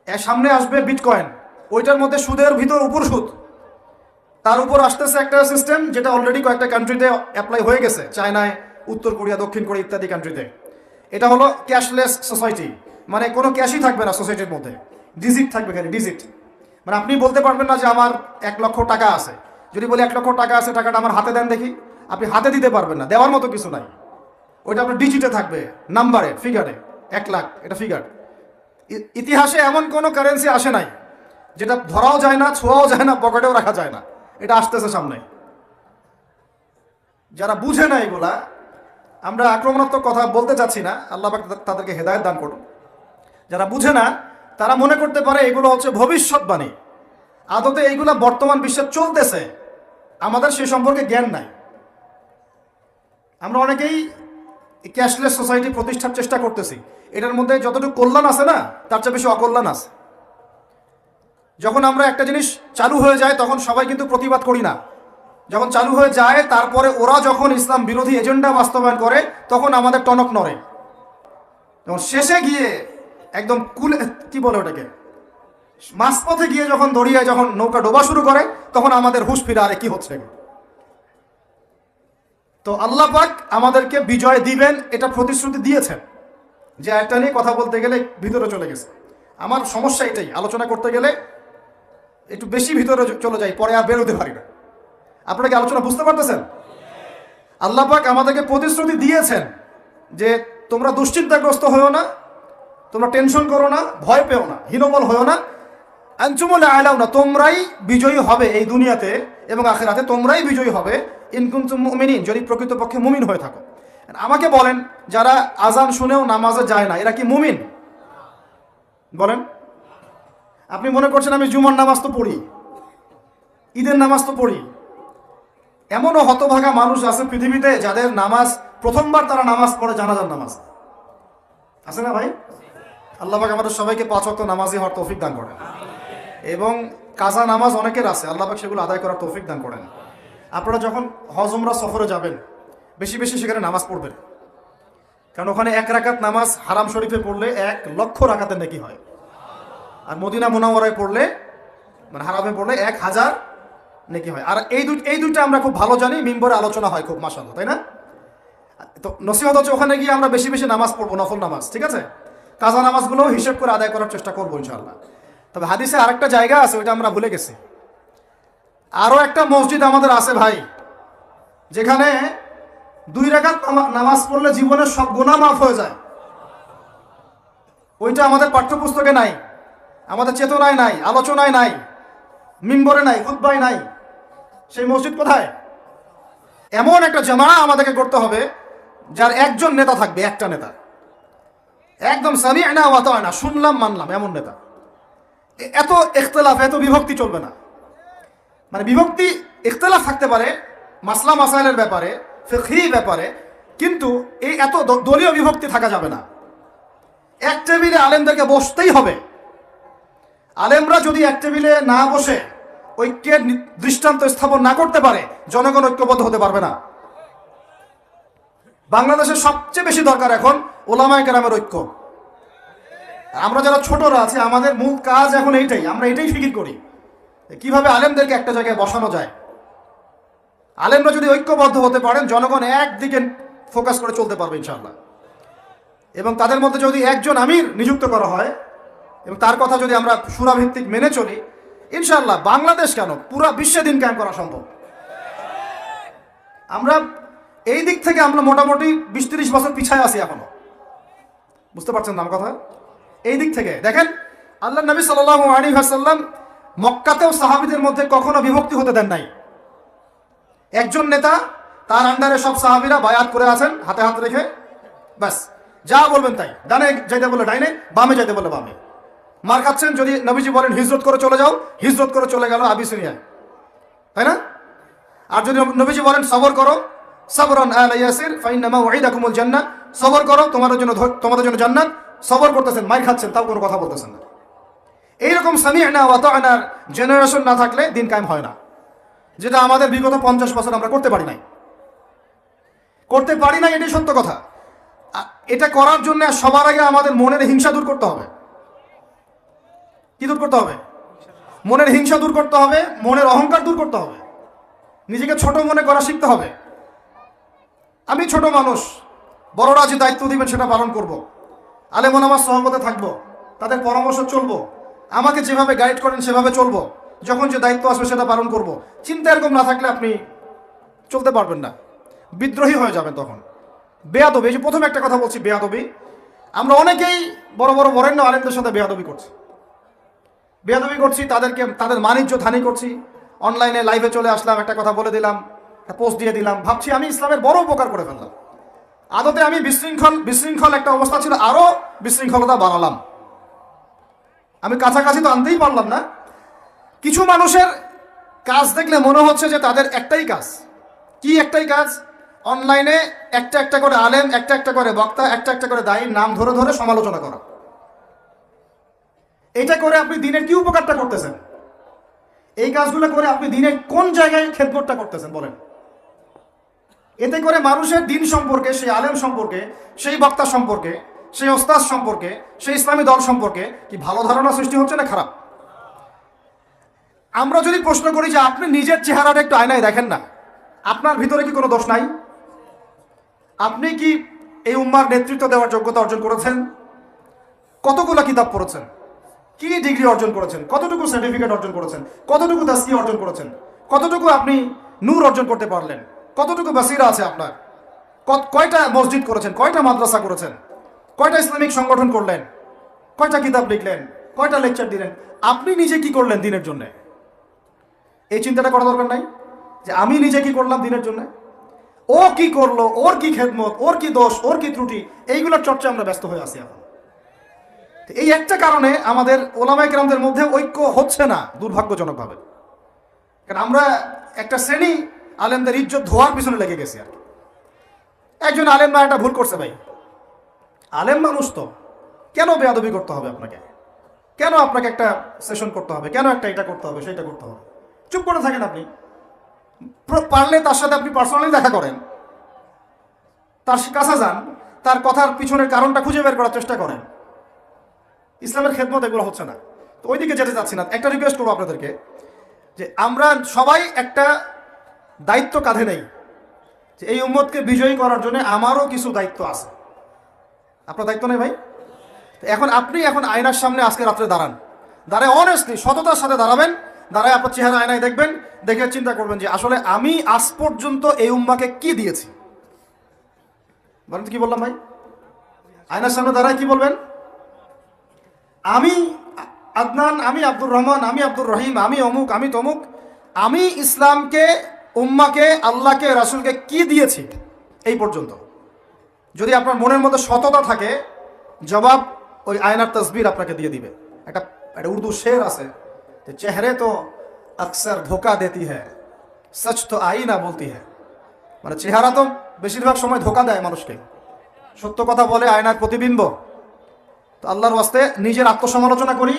এর সামনে আসবে বিটকয়েন, ওইটার মধ্যে সুদের ভিতর উপর সুদ, তার উপর আসতেছে একটা সিস্টেম যেটা অলরেডি কয়েকটা কান্ট্রিতে অ্যাপ্লাই হয়ে গেছে, চায়নায়, উত্তর কোরিয়া, দক্ষিণ কোরিয়া ইত্যাদি কান্ট্রিতে। এটা হলো ক্যাশলেস সোসাইটি, মানে কোনো ক্যাশই থাকবে না সোসাইটির মধ্যে, ডিজিট থাকবে, খালি ডিজিট। মানে আপনি বলতে পারবেন না যে আমার 1 লক্ষ টাকা আছে, যদি বলি 1 লক্ষ টাকা আছে, টাকাটা আমার হাতে দেন দেখি, আপনি হাতে দিতে পারবেন না, দেওয়ার মতো কিছু নাই। ওইটা আপনার ডিজিটে থাকবে, নাম্বারে, ফিগারে, 1 লাখ এটা ফিগার। ইতিহাসে এমন কোনো কারেন্সি আসে নাই যেটা ধরাও যায় না, ছোঁয়াও যায় না, পকেটেও রাখা যায় না, এটা আসতেছে সামনে। যারা বুঝে না এগুলা, আমরা আক্রমণাত্মক কথা বলতে চাচ্ছি না, আল্লাহ পাক তাদেরকে হেদায়েত দান করুন। যারা বুঝে না তারা মনে করতে পারে এগুলো হচ্ছে ভবিষ্যৎবাণী, আদতে এইগুলা বর্তমান বিশ্বে চলতেছে, আমাদের সে সম্পর্কে জ্ঞান নাই। আমরা অনেকেই ক্যাশলেস সোসাইটি প্রতিষ্ঠার চেষ্টা করতেছি, এটার মধ্যে যতটুকু কল্যাণ আছে না তার চেয়ে বেশি অকল্যাণ আছে। যখন আমরা একটা জিনিস চালু হয়ে যায় তখন সবাই কিন্তু প্রতিবাদ করি না, যখন চালু হয়ে যায় তারপরে ওরা যখন ইসলাম বিরোধী এজেন্ডা বাস্তবায়ন করে তখন আমাদের টনক নড়ে। যখন শেষে গিয়ে একদম কি বলে ওটাকে, মাঝপথে গিয়ে যখন দড়িয়ে যখন নৌকা ডোবা শুরু করে তখন আমাদের হুঁশ ফিরে, আরে কি হচ্ছে। তো আল্লাহ পাক আমাদেরকে বিজয় দিবেন এটা প্রতিশ্রুতি দিয়েছেন, যে একটা নিয়ে কথা বলতে গেলে ভিতরে চলে গেছে। আমার সমস্যা এটাই, আলোচনা করতে গেলে একটু বেশি ভিতরে চলে যাই, পরে আর বেরোতে পারি না। আপনারা কি আলোচনা বুঝতে পারতেছেন? আল্লাহ পাক আমাদেরকে প্রতিশ্রুতি দিয়েছেন যে তোমরা দুশ্চিন্তাগ্রস্ত হয়েও না, তোমরা টেনশন করো না, ভয় পেও না, হীনবল হয়েও না, আনতুমুল আ'লাউনা, তোমরাই বিজয়ী হবে এই দুনিয়াতে এবং আখিরাতে, তোমরাই বিজয়ী হবে ইন কুনতুম মুমিনিন, যদি প্রকৃতপক্ষে মুমিন হয়ে থাকো। আমাকে বলেন, যারা আজান শুনেও নামাজে যায় না এরা কি মুমিন? বলেন। আপনি মনে করছেন আমি জুমার নামাজ তো পড়ি, ঈদের নামাজ তো পড়ি। এমনও হতভাগা মানুষ আছে পৃথিবীতে যাদের নামাজ প্রথমবার তারা নামাজ পড়ে জানাজার নামাজ, আছে না ভাই? আল্লাহ পাক আমাদের সবাইকে 5 ওয়াক্ত নামাজি হওয়ার তৌফিক দান করেন, এবং কাজা নামাজ অনেকের আছে, আল্লাহ পাক সেগুলো আদায় করার তৌফিক দান করেন। আপনারা যখন হজ উমরা সফরে যাবেন বেশি বেশি সেখানে নামাজ পড়বেন, কারণ ওখানে 1 রাকাত নামাজ হারাম শরীফে পড়লে 1 লক্ষ রাকাতের নেকি হয়, আর মদিনা মুনাওয়ারায় পড়লে, মানে হারামে পড়লে 1000 নেকি হয়। আর এই দুইটা আমরা খুব ভালো জানি, মিম্বরে আলোচনা হয় খুব, মাশাআল্লাহ, তাই না? তো নসিহত হচ্ছে ওখানে গিয়ে আমরা বেশি বেশি নামাজ পড়বো, নফল নামাজ, ঠিক আছে? কাজা নামাজগুলোও হিসেব করে আদায় করার চেষ্টা করবো ইনশাআল্লাহ। তবে হাদিসে আরেকটা জায়গা আছে, ওইটা আমরা ভুলে গেছি। আরো একটা মসজিদ আমাদের আছে ভাই, যেখানে 2 রাকাত নামাজ পড়লে জীবনের সব গুনাহ মাফ হয়ে যায়। ওইটা আমাদের পাঠ্যপুস্তকে নাই। আমাদের চেতনায় নাই, আলোচনায় নাই, মিম্বরে নাই, খুতবায় নাই। সেই মসজিদ কোথায়? এমন একটা জামা আমাদেরকে করতে হবে যার একজন নেতা থাকবে, একটা নেতা, একদম সামি'না ওয়া আতা'না, শুনলাম মানলাম এমন নেতা। এত ইখতিলাফ, এত বিভক্তি চলবে না। মানে বিভক্তি, ইখতিলাফ থাকতে পারে মাসলা মাসাইলের ব্যাপারে, ফিকহি ব্যাপারে, কিন্তু এই এত দলীয় বিভক্তি থাকা যাবে না। এক টেবিলে আলেমদেরকে বসতেই হবে। আলেমরা যদি এক টেবিলে না বসে ঐক্যের দৃষ্টান্ত স্থাপন না করতে পারে, জনগণ ঐক্যবদ্ধ হতে পারবে না। বাংলাদেশের সবচেয়ে বেশি দরকার এখন ওলামায়ে কেরামের ঐক্য। আমরা যারা ছোটরা আছি, আমাদের মূল কাজ এখন এইটাই, আমরা এটাই ফিকির করি কিভাবে আলেমদেরকে একটা জায়গায় বসানো যায়। আলেমরা যদি ঐক্যবদ্ধ হতে পারেন, জনগণ একদিকে ফোকাস করে চলতে পারবে ইনশাআল্লাহ। এবং তাদের মধ্যে যদি একজন আমির নিযুক্ত করা হয় এবং তার কথা যদি আমরা সুরাভিত্তিক মেনে চলি, ইনশাআল্লাহ বাংলাদেশ কেন, পুরা বিশ্বে দিন কায়েম করা সম্ভব। আমরা এই দিক থেকে আমরা মোটামুটি 20-30 বছর পিছায় আছি এখনো। বুঝতে পারছেন না আমার কথা? এই দিক থেকে দেখেন, আল্লাহ নবী সাল্লাল্লাহু আলাইহি ওয়াসাল্লাম মক্কাতেও সাহাবীদের মধ্যে কখনো বিভক্তি হতে দেন নাই। একজন নেতা, তার আন্ডারে সব সাহাবীরা বায়াত করে আছেন হাতে হাত রেখে, ব্যাস যা বলবেন তাই। ডানে যাইতে বলে ডাইনে, বামে যাইতে বলে বামে। মার খাচ্ছেন, যদি নবীজি বলেন হিজরত করে চলে যাও, হিজরত করে চলে গেল আবিসিনিয়ায়, তাই না? আর যদি নবীজি বলেন সবর করো, সাবরান আলা ইয়াসির ফাইন্নামা ওয়াইদাকুমুল জান্নাহ, সবর করো তোমাদের জন্য জান্নাত, সবর করতেছেন, মার খাচ্ছেন, তাও কোনো কথা বলতেছেন না। এইরকম সামি'না ওয়া আতা'নার জেনারেশন না থাকলে দিন কায়েম হয় না, যেটা আমাদের বিগত 50 বছর আমরা করতে পারি নাই। এটাই সত্য কথা। এটা করার জন্য সবার আগে আমাদের মনের হিংসা দূর করতে হবে। কি দূর করতে হবে? মনের হিংসা দূর করতে হবে, মনের অহংকার দূর করতে হবে, নিজেকে ছোট মনে করা শিখতে হবে। আমি ছোট মানুষ, বড়রা যে দায়িত্ব দিবেন সেটা পালন করব। আলেম ওলামার সহমতে থাকবো, তাদের পরামর্শ চলবো, আমাকে যেভাবে গাইড করেন সেভাবে চলবো, যখন যে দায়িত্ব আসবে সেটা পালন করব। চিন্তা এরকম না থাকলে আপনি চলতে পারবেন না, বিদ্রোহী হয়ে যাবেন তখন। বেয়াদবি, এই যে প্রথমে একটা কথা বলছি, বেয়াদবি। আমরা অনেকেই বড় বড় বরেণ্য আলেমদের সাথে বেয়াদবি করছি, তাদের বাণিজ্য হানি করছি। অনলাইনে লাইভে চলে আসলাম, একটা কথা বলে দিলাম, পোস্ট দিয়ে দিলাম, ভাবছি আমি ইসলামের বড় উপকার করে ফেললাম। আদতে আমি বিশৃঙ্খল একটা অবস্থা ছিল, আরো বিশৃঙ্খলতা বাড়ালাম। আমি কাছাকাছি তো আনতেই পারলাম না। কিছু মানুষের কাজ দেখলে মনে হচ্ছে যে তাদের একটাই কাজ। কি একটাই কাজ? অনলাইনে একটা একটা করে আলেম, একটা একটা করে বক্তা, একটা একটা করে দায়ীর নাম ধরে ধরে সমালোচনা করা। এটা করে আপনি দিনের কি উপকারটা করতেছেন? এই কাজগুলো করে আপনি দিনের কোন জায়গায় খেদমতটা করতেছেন বলেন? এতে করে মানুষের দিন সম্পর্কে, সেই আলেম সম্পর্কে, সেই বক্তা সম্পর্কে, সেই ওস্তাদ সম্পর্কে, সেই ইসলামী দল সম্পর্কে কি ভালো ধারণা সৃষ্টি হচ্ছে না খারাপ? আমরা যদি প্রশ্ন করি যে আপনি নিজের চেহারাটা একটু আয়নায় দেখেন না, আপনার ভিতরে কি কোনো দোষ নাই? আপনি কি এই উম্মার নেতৃত্ব দেওয়ার যোগ্যতা অর্জন করেছেন? কতগুলো কিতাব পড়েছেন? কি ডিগ্রি অর্জন করেছেন? কতটুকু সার্টিফিকেট অর্জন করেছেন? কতটুকু তাসকিয়া অর্জন করেছেন? কতটুকু আপনি নূর অর্জন করতে পারলেন? কতটুকু বাসিরা আছে আপনার? কয়টা মসজিদ করেছেন? কয়টা মাদ্রাসা করেছেন? কয়টা ইসলামিক সংগঠন করলেন? কয়টা কিতাব লিখলেন? কয়টা লেকচার দিলেন? আপনি নিজে কি করলেন দিনের জন্য? এই চিন্তাটা করা দরকার নাই যে আমি নিজে কি করলাম দিনের জন্য, ও কি করলো, ওর কি খেদমত, ওর কি দোষ, ওর কি ত্রুটি, এইগুলোর চর্চা আমরা ব্যস্ত হয়ে আছি এখন। এই একটা কারণে আমাদের ওলামায়ে কেরামদের মধ্যে ঐক্য হচ্ছে না, দুর্ভাগ্যজনকভাবে। কারণ আমরা একটা শ্রেণী আলেমদের ইজ্জত ধোয়ার পিছনে লেগে গেছি। আর একজন আলেম না একটা ভুল করছে, ভাই আলেম মানুষ তো, কেন বেয়াদবি করতে হবে আপনাকে? কেন আপনাকে একটা সেশন করতে হবে? কেন একটা এটা করতে হবে, সেটা করতে হবে? চুপ করে থাকেন আপনি। পারলে তার সাথে আপনি পার্সোনালি দেখা করেন, তার কাছে যান, তার কথার পিছনের কারণটা খুঁজে বের করার চেষ্টা করেন। ইসলামের খেদমত এগুলো হচ্ছে না, তো ওইদিকে যেতে চাচ্ছি না। একটা রিকোয়েস্ট করবো আপনাদেরকে যে আমরা সবাই একটা দায়িত্ব কাঁধে নেই, যে এই উম্মতকে বিজয়ী করার জন্য আমারও কিছু দায়িত্ব আছে। আপনার দায়িত্ব নেই ভাই? এখন আপনি আয়নার সামনে আজকে রাত্রে দাঁড়ায় অনেস্টলি সততার সাথে দাঁড়াবেন, দাঁড়ায় আপনার চেহারা আয়নায় দেখবেন, দেখে চিন্তা করবেন যে আসলে আমি আজ পর্যন্ত এই উম্মাকে কি দিয়েছি। বলেন তো কি বললাম ভাই? আয়নার সামনে দাঁড়ায় কি বলবেন? আমি আদনান, আমি আব্দুর রহমান, আমি আব্দুর রহিম, আমি অমুক, আমি তমুক, আমি ইসলামকে, উম্মাকে, আল্লাহকে, রাসূলকে কি দিয়েছি এই পর্যন্ত। যদি আপনার মনের মধ্যে সততা থাকে, জবাব ওই আয়নার তসবির আপনাকে দিয়ে দিবে। একটা একটা উর্দু শের আছে যে চেহারে তো আকসার ধোকা দেতি হ্যায়, সচ তো আইনা বলতি হ্যায়। মানে চেহারা তো বেশিরভাগ সময় ধোকা দেয় মানুষকে, সত্য কথা বলে আয়নার প্রতিবিম্ব। তো আল্লাহর ওয়াস্তে নিজের আত্মসমালোচনা করি,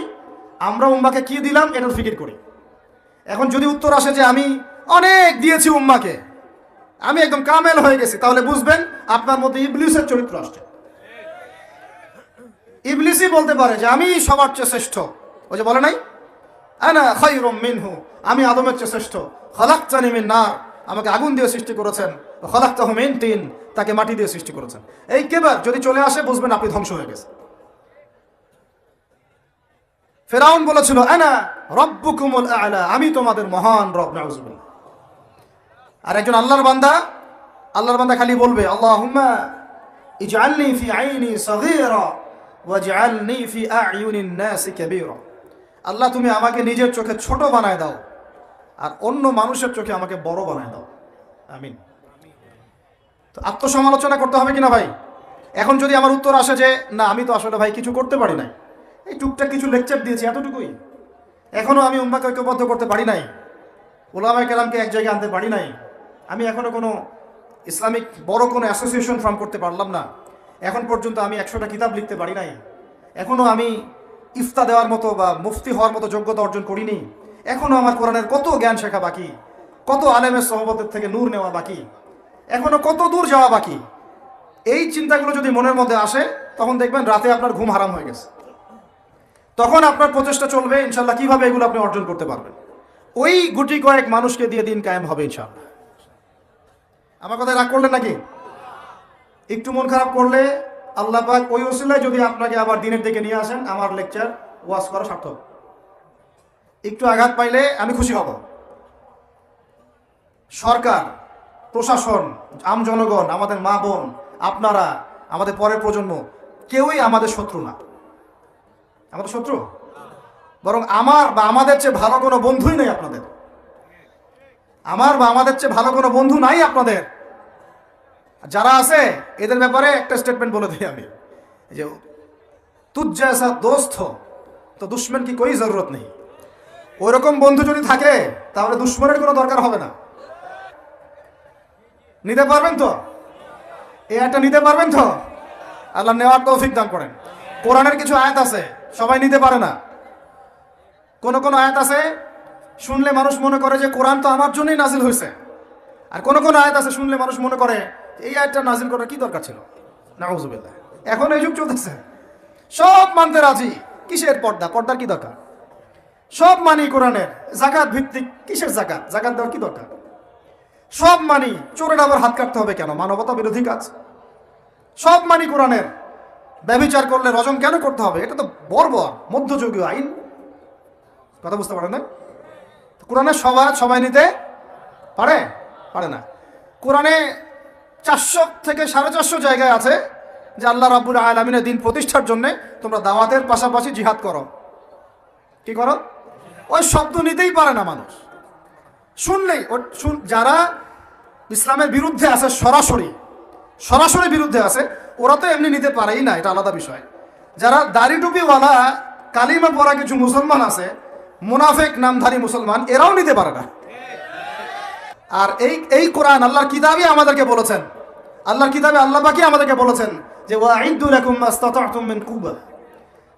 আমরা উম্মাকে কি দিলাম এটার ফিকির করি। এখন যদি উত্তর আসে যে আমি অনেক দিয়েছি উম্মাকে, আমি একদম কামেল হয়ে গেছি, তাহলে বুঝবেন আপনার মধ্যে ইবলিসের চরিত্র আসছে। ইবলিসই বলতে পারে যে আমি সবার চেয়ে শ্রেষ্ঠ। ওই যে বলে নাই, আনা খায়রুম মিনহু, আমি আদমের চেয়ে শ্রেষ্ঠ। খলাকতানি মিন নার, আমাকে আগুন দিয়ে সৃষ্টি করেছেন। খলাকতাহু মিন তিন, তাকে মাটি দিয়ে সৃষ্টি করেছেন। এই কেবার যদি চলে আসে বুঝবেন আপনি ধ্বংস হয়ে গেছেন। ফেরাউন বলেছিল আনা রব্বুকুমুল আ'লা, আমি তোমাদের মহান রব। নাউযুবিল্লাহ। আর একজন আল্লাহর বান্দা খালি বলবে আল্লাহুম্মা ইজআলনি ফি আইনি সগীরা ওয়াজআলনি ফি আ'য়ুনিন নাসি কাবীরা। আল্লাহ তুমি আমাকে নিজের চোখে ছোট বানায় দাও আর অন্য মানুষের চোখে আমাকে বড় বানায় দাও। আমিন। তো আত্মসমালোচনা করতে হবে কিনা ভাই? এখন যদি আমার উত্তর আসে যে না আমি তো আসলে ভাই কিছু করতে পারি নাই, এই টুকটাক কিছু লেকচার দিয়েছি এতটুকুই, এখনো আমি উম্মাহকে ঐক্যবদ্ধ করতে পারি নাই, উলামায়ে কেরামকে এক জায়গায় আনতে পারি নাই, আমি এখনো কোনো ইসলামিক বড় কোনো অ্যাসোসিয়েশন ফর্ম করতে পারলাম না, এখন পর্যন্ত আমি 100টা কিতাব লিখতে পারি নাই, এখনো আমি ইফতা দেওয়ার মতো বা মুফতি হওয়ার মতো যোগ্যতা অর্জন করিনি, এখনো আমার কোরআনের কত জ্ঞান শেখা বাকি, কত আলেমের সহবতের থেকে নূর নেওয়া বাকি, এখনো কত দূর যাওয়া বাকি। এই চিন্তাগুলো যদি মনের মধ্যে আসে তখন দেখবেন রাতে আপনার ঘুম হারাম হয়ে গেছে। তখন আপনার প্রচেষ্টা চলবে ইনশাল্লাহ কিভাবে এগুলো আপনি অর্জন করতে পারবেন। ওই গুটি কয়েক মানুষকে দিয়ে দিন কায়েম হবে ইনশাল্লাহ। আমার কথায় রাগ করলেন নাকি? একটু মন খারাপ করলে আল্লাহ পাক ওই ওসিলায় যদি আপনাকে আবার দিনের দিকে নিয়ে আসেন, আমার লেকচার ওয়াজ করা সার্থক। একটু আঘাত পাইলে আমি খুশি হব। সরকার, প্রশাসন, আম জনগণ, আমাদের মা বোন, আপনারা, আমাদের পরের প্রজন্ম, কেউই আমাদের শত্রু না। আমাদের শত্রু বরং আমার বা আমাদের চেয়ে ভালো কোনো বন্ধুই নেই আপনাদের। আমার বা আমাদের চেয়ে ভালো কোনো বন্ধু নাই আপনাদের। যারা আছে এদের ব্যাপারে একটা স্টেটমেন্ট বলে দিই আমি, যে তুঝ জैसा दोस्त हो তো দুশ্মন কি কোই জরুরত নেই। ওইরকম বন্ধু যদি থাকে তাহলে দুশ্মনের কোনো দরকার হবে না। নিতে পারবেন তো? এই একটা নিতে পারবেন তো? আল্লাহ নেওয়ার তৌফিক দান করেন। কোরআনের কিছু আয়াত আছে সবাই নিতে পারে না। কোন কোন আয়াত আছে শুনলে মানুষ মনে করে যে কোরআন তো আমার জন্যই নাজিল হয়েছে, আর কোন কোন আয়াত আছে শুনলে মানুষ মনে করে এই আয়াতটা নাজিল করার কি দরকার ছিল। নাউযুবিল্লাহ। এখন এই যুগ চলতেছে, সব মানতে রাজি, কিসের পর্দা? পর্দার কি দরকার? সব মানি কোরআনের। যাকাত ভিত্তিক, কিসের যাকাত? যাকাত দেওয়ার কি দরকার? সব মানি, চোরের আবার হাত কাটতে হবে কেন? মানবতা বিরোধী কাজ। সব মানি কোরআনের। ব্যভিচার করলে রজম কেন করতে হবে? এটা তো বর্বর মধ্যযুগীয় আইন। কথা বুঝতে পারে না? কোরআনের সবাই নিতে পারে পারে না। কোরআনে 400 থেকে 450 জায়গায় আছে যে আল্লাহ রাব্বুল আলামিনের দ্বীন প্রতিষ্ঠার জন্য তোমরা দাওয়াতের পাশাপাশি জিহাদ করো। কি করো? ওই শব্দ নিতেই পারে না মানুষ। শুনলেই যারা ইসলামের বিরুদ্ধে আছে, সরাসরি বিরুদ্ধে আছে, ওরা তো এমনি নিতে পারেই না, এটা আলাদা বিষয়। যারা দাড়ি টুপিওয়ালা কালিমা পড়া কিছু মুসলমান আছে, মুনাফিক নামধারী মুসলমান, এরাও নিতে পারে না। আর এই কোরআন আল্লাহর কিতাবে আমাদেরকে বলেছেন, আল্লাহর কিতাবে আল্লাহ পাকই আমাদেরকে বলেছেন যে ওয়াইদু লাকুম মাস্তাতা'তুম মিন কুওয়া,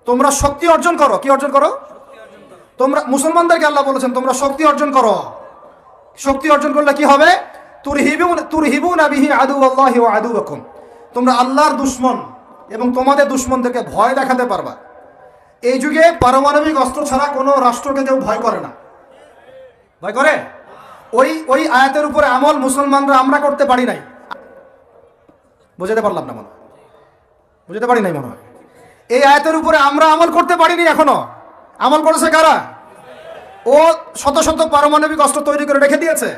তোমরা শক্তি অর্জন করো। কি অর্জন করো? তোমরা মুসলমানদেরকে আল্লাহ বলেছেন তোমরা শক্তি অর্জন করো। শক্তি অর্জন করলে কি হবে? তুরহিবুনা বিহি আদুওয়াল্লাহি ওয়া আদুওয়াকুম, তোমরা আল্লাহর দুশমন এবং তোমাদের দুশমনদেরকে ভয় দেখাতে পারবা। এই যুগে পারমাণবিক অস্ত্র ছাড়া কোনো রাষ্ট্রকে কেউ ভয় করে না। ভয় করে? ওই আয়াতের উপরে আমল মুসলমানরা আমরা করতে পারি নাই। বুঝাতে পারলাম না মনে হয়? বুঝাতে পারি নাই মনে হয়। এই আয়াতের উপরে আমরা আমল করতে পারিনি এখনো। আমল করেছে কারা? ও শত শত পারমাণবিক অস্ত্র তৈরি করে রেখে দিয়েছে।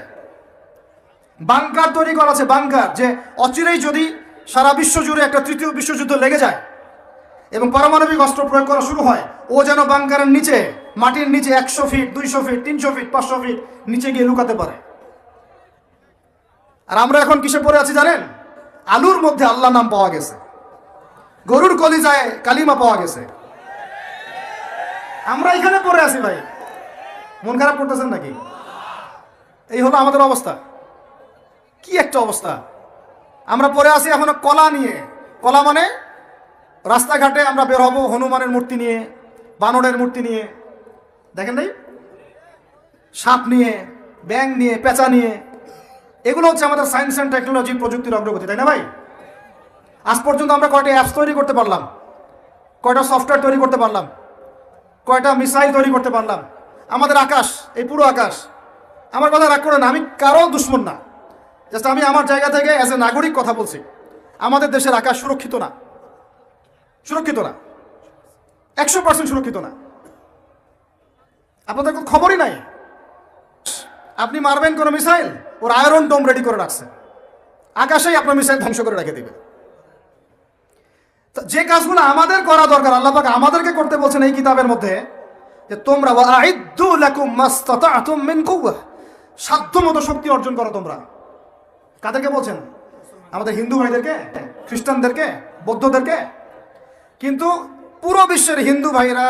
বাংকার তৈরি করা আছে, বাংকার, যে অচিরেই যদি সারা বিশ্ব জুড়ে একটা তৃতীয় বিশ্বযুদ্ধ লেগে যায়, এবং পারমাণবিক অস্ত্র প্রয়োগ করা শুরু হয়, ও যেন বাংকারের নিচে, মাটির নিচে 100 ফিট, 200 ফিট, 300 ফিট, 500 ফিট নিচে গিয়ে লুকাতে পারে। আর আমরা এখন কিসে পড়ে আছি জানেন? আলুর মধ্যে আল্লাহ নাম পাওয়া গেছে, গরুর কলিজায় কালিমা পাওয়া গেছে। আমরা এখানে পড়ে আছি ভাই, মন খারাপ করতেছেন নাকি? এই হলো আমাদের অবস্থা। কি একটা অবস্থা! আমরা পড়ে আছি এখনো কলা নিয়ে। কলা মানে রাস্তাঘাটে আমরা বের হবো হনুমানের মূর্তি নিয়ে, বানরের মূর্তি নিয়ে, দেখেন নাই? সাপ নিয়ে, ব্যাঙ নিয়ে, পেঁচা নিয়ে। এগুলো হচ্ছে আমাদের সায়েন্স অ্যান্ড টেকনোলজি, প্রযুক্তির অগ্রগতি, তাই না ভাই? আজ পর্যন্ত আমরা কয়টা অ্যাপস তৈরি করতে পারলাম, কয়টা সফটওয়্যার তৈরি করতে পারলাম, কয়টা মিসাইল তৈরি করতে পারলাম। আমাদের আকাশ, এই পুরো আকাশ, আমার কথা রাগ করেন, আমি কারো দুশ্মন না, জাস্ট আমি আমার জায়গা থেকে অ্যাজ এ নাগরিক কথা বলছি। আমাদের দেশের আকাশ সুরক্ষিত না, সুরক্ষিত না, 100% সুরক্ষিত না। আপনাদের কোনো খবরই নাই। আপনি মারবেন কোনো মিসাইল, ওর আয়রন ডোম রেডি করে রাখছে, আকাশেই আপনার মিসাইল ধ্বংস করে রেখে দিবে। যে কাজগুলো আমাদের করা দরকার, আল্লাহ পাক আমাদেরকে করতে বলছেন এই কিতাবের মধ্যে, যে তোমরা ওয়াইদ্দু লাকুম মাসতাতাতুম মিন কুওয়া, সাধ্যমতো শক্তি অর্জন করো তোমরা। কাদেরকে বলছেন? আমাদের হিন্দু ভাইদেরকে, খ্রিস্টানদেরকে, বৌদ্ধদেরকে। কিন্তু পুরো বিশ্বের হিন্দু ভাইরা,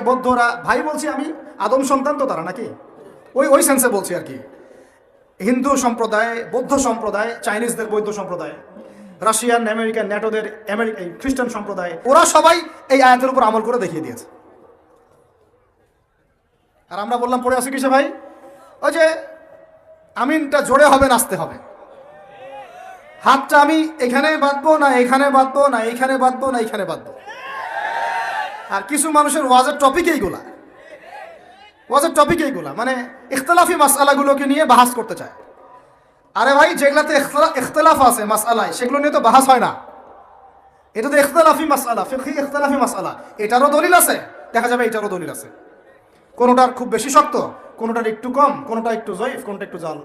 বৌদ্ধরা, ভাই বলছি আমি, আদম সন্তান তো তারা নাকি, ওই সেন্সে বলছি আর কি। হিন্দু সম্প্রদায়, বৌদ্ধ সম্প্রদায়, চাইনিজদের বৌদ্ধ সম্প্রদায়, রাশিয়ান, আমেরিকান, ন্যাটোদের খ্রিস্টান সম্প্রদায়, ওরা সবাই এই আয়াতের উপর আমল করে দেখিয়ে দিয়েছে। আর আমরা বললাম পড়ে আসি কিসে ভাই? ওই যে আমিনটা জোরে হবে, নাচতে হবে। হাতটা আমি এখানে বাঁধবো না, এখানে বাঁধবো না, এখানে বাঁধবো না, এখানে বাঁধবো। আর কিছু মানুষের ওয়াজের টপিক এইগুলা, ওয়াজের টপিক এইগুলা, মানে ইখতলাফি মাসআলাগুলোকে নিয়ে বাহাস করতে চায়। আরে ভাই, যেগুলাতে ইখতলাফ আছে মাসআলায়, সেগুলো নিয়ে তো বাহাস হয় না। এটা তো ইখতলাফি মাসআলা, ফিকহি ইখতলাফি মাসআলা। এটারও দলিল আছে, দেখা যাবে এটারও দলিল আছে। কোনোটার খুব বেশি শক্ত, কোনোটার একটু কম, কোনোটা একটু জয়ীফ, কোনোটা একটু জাল,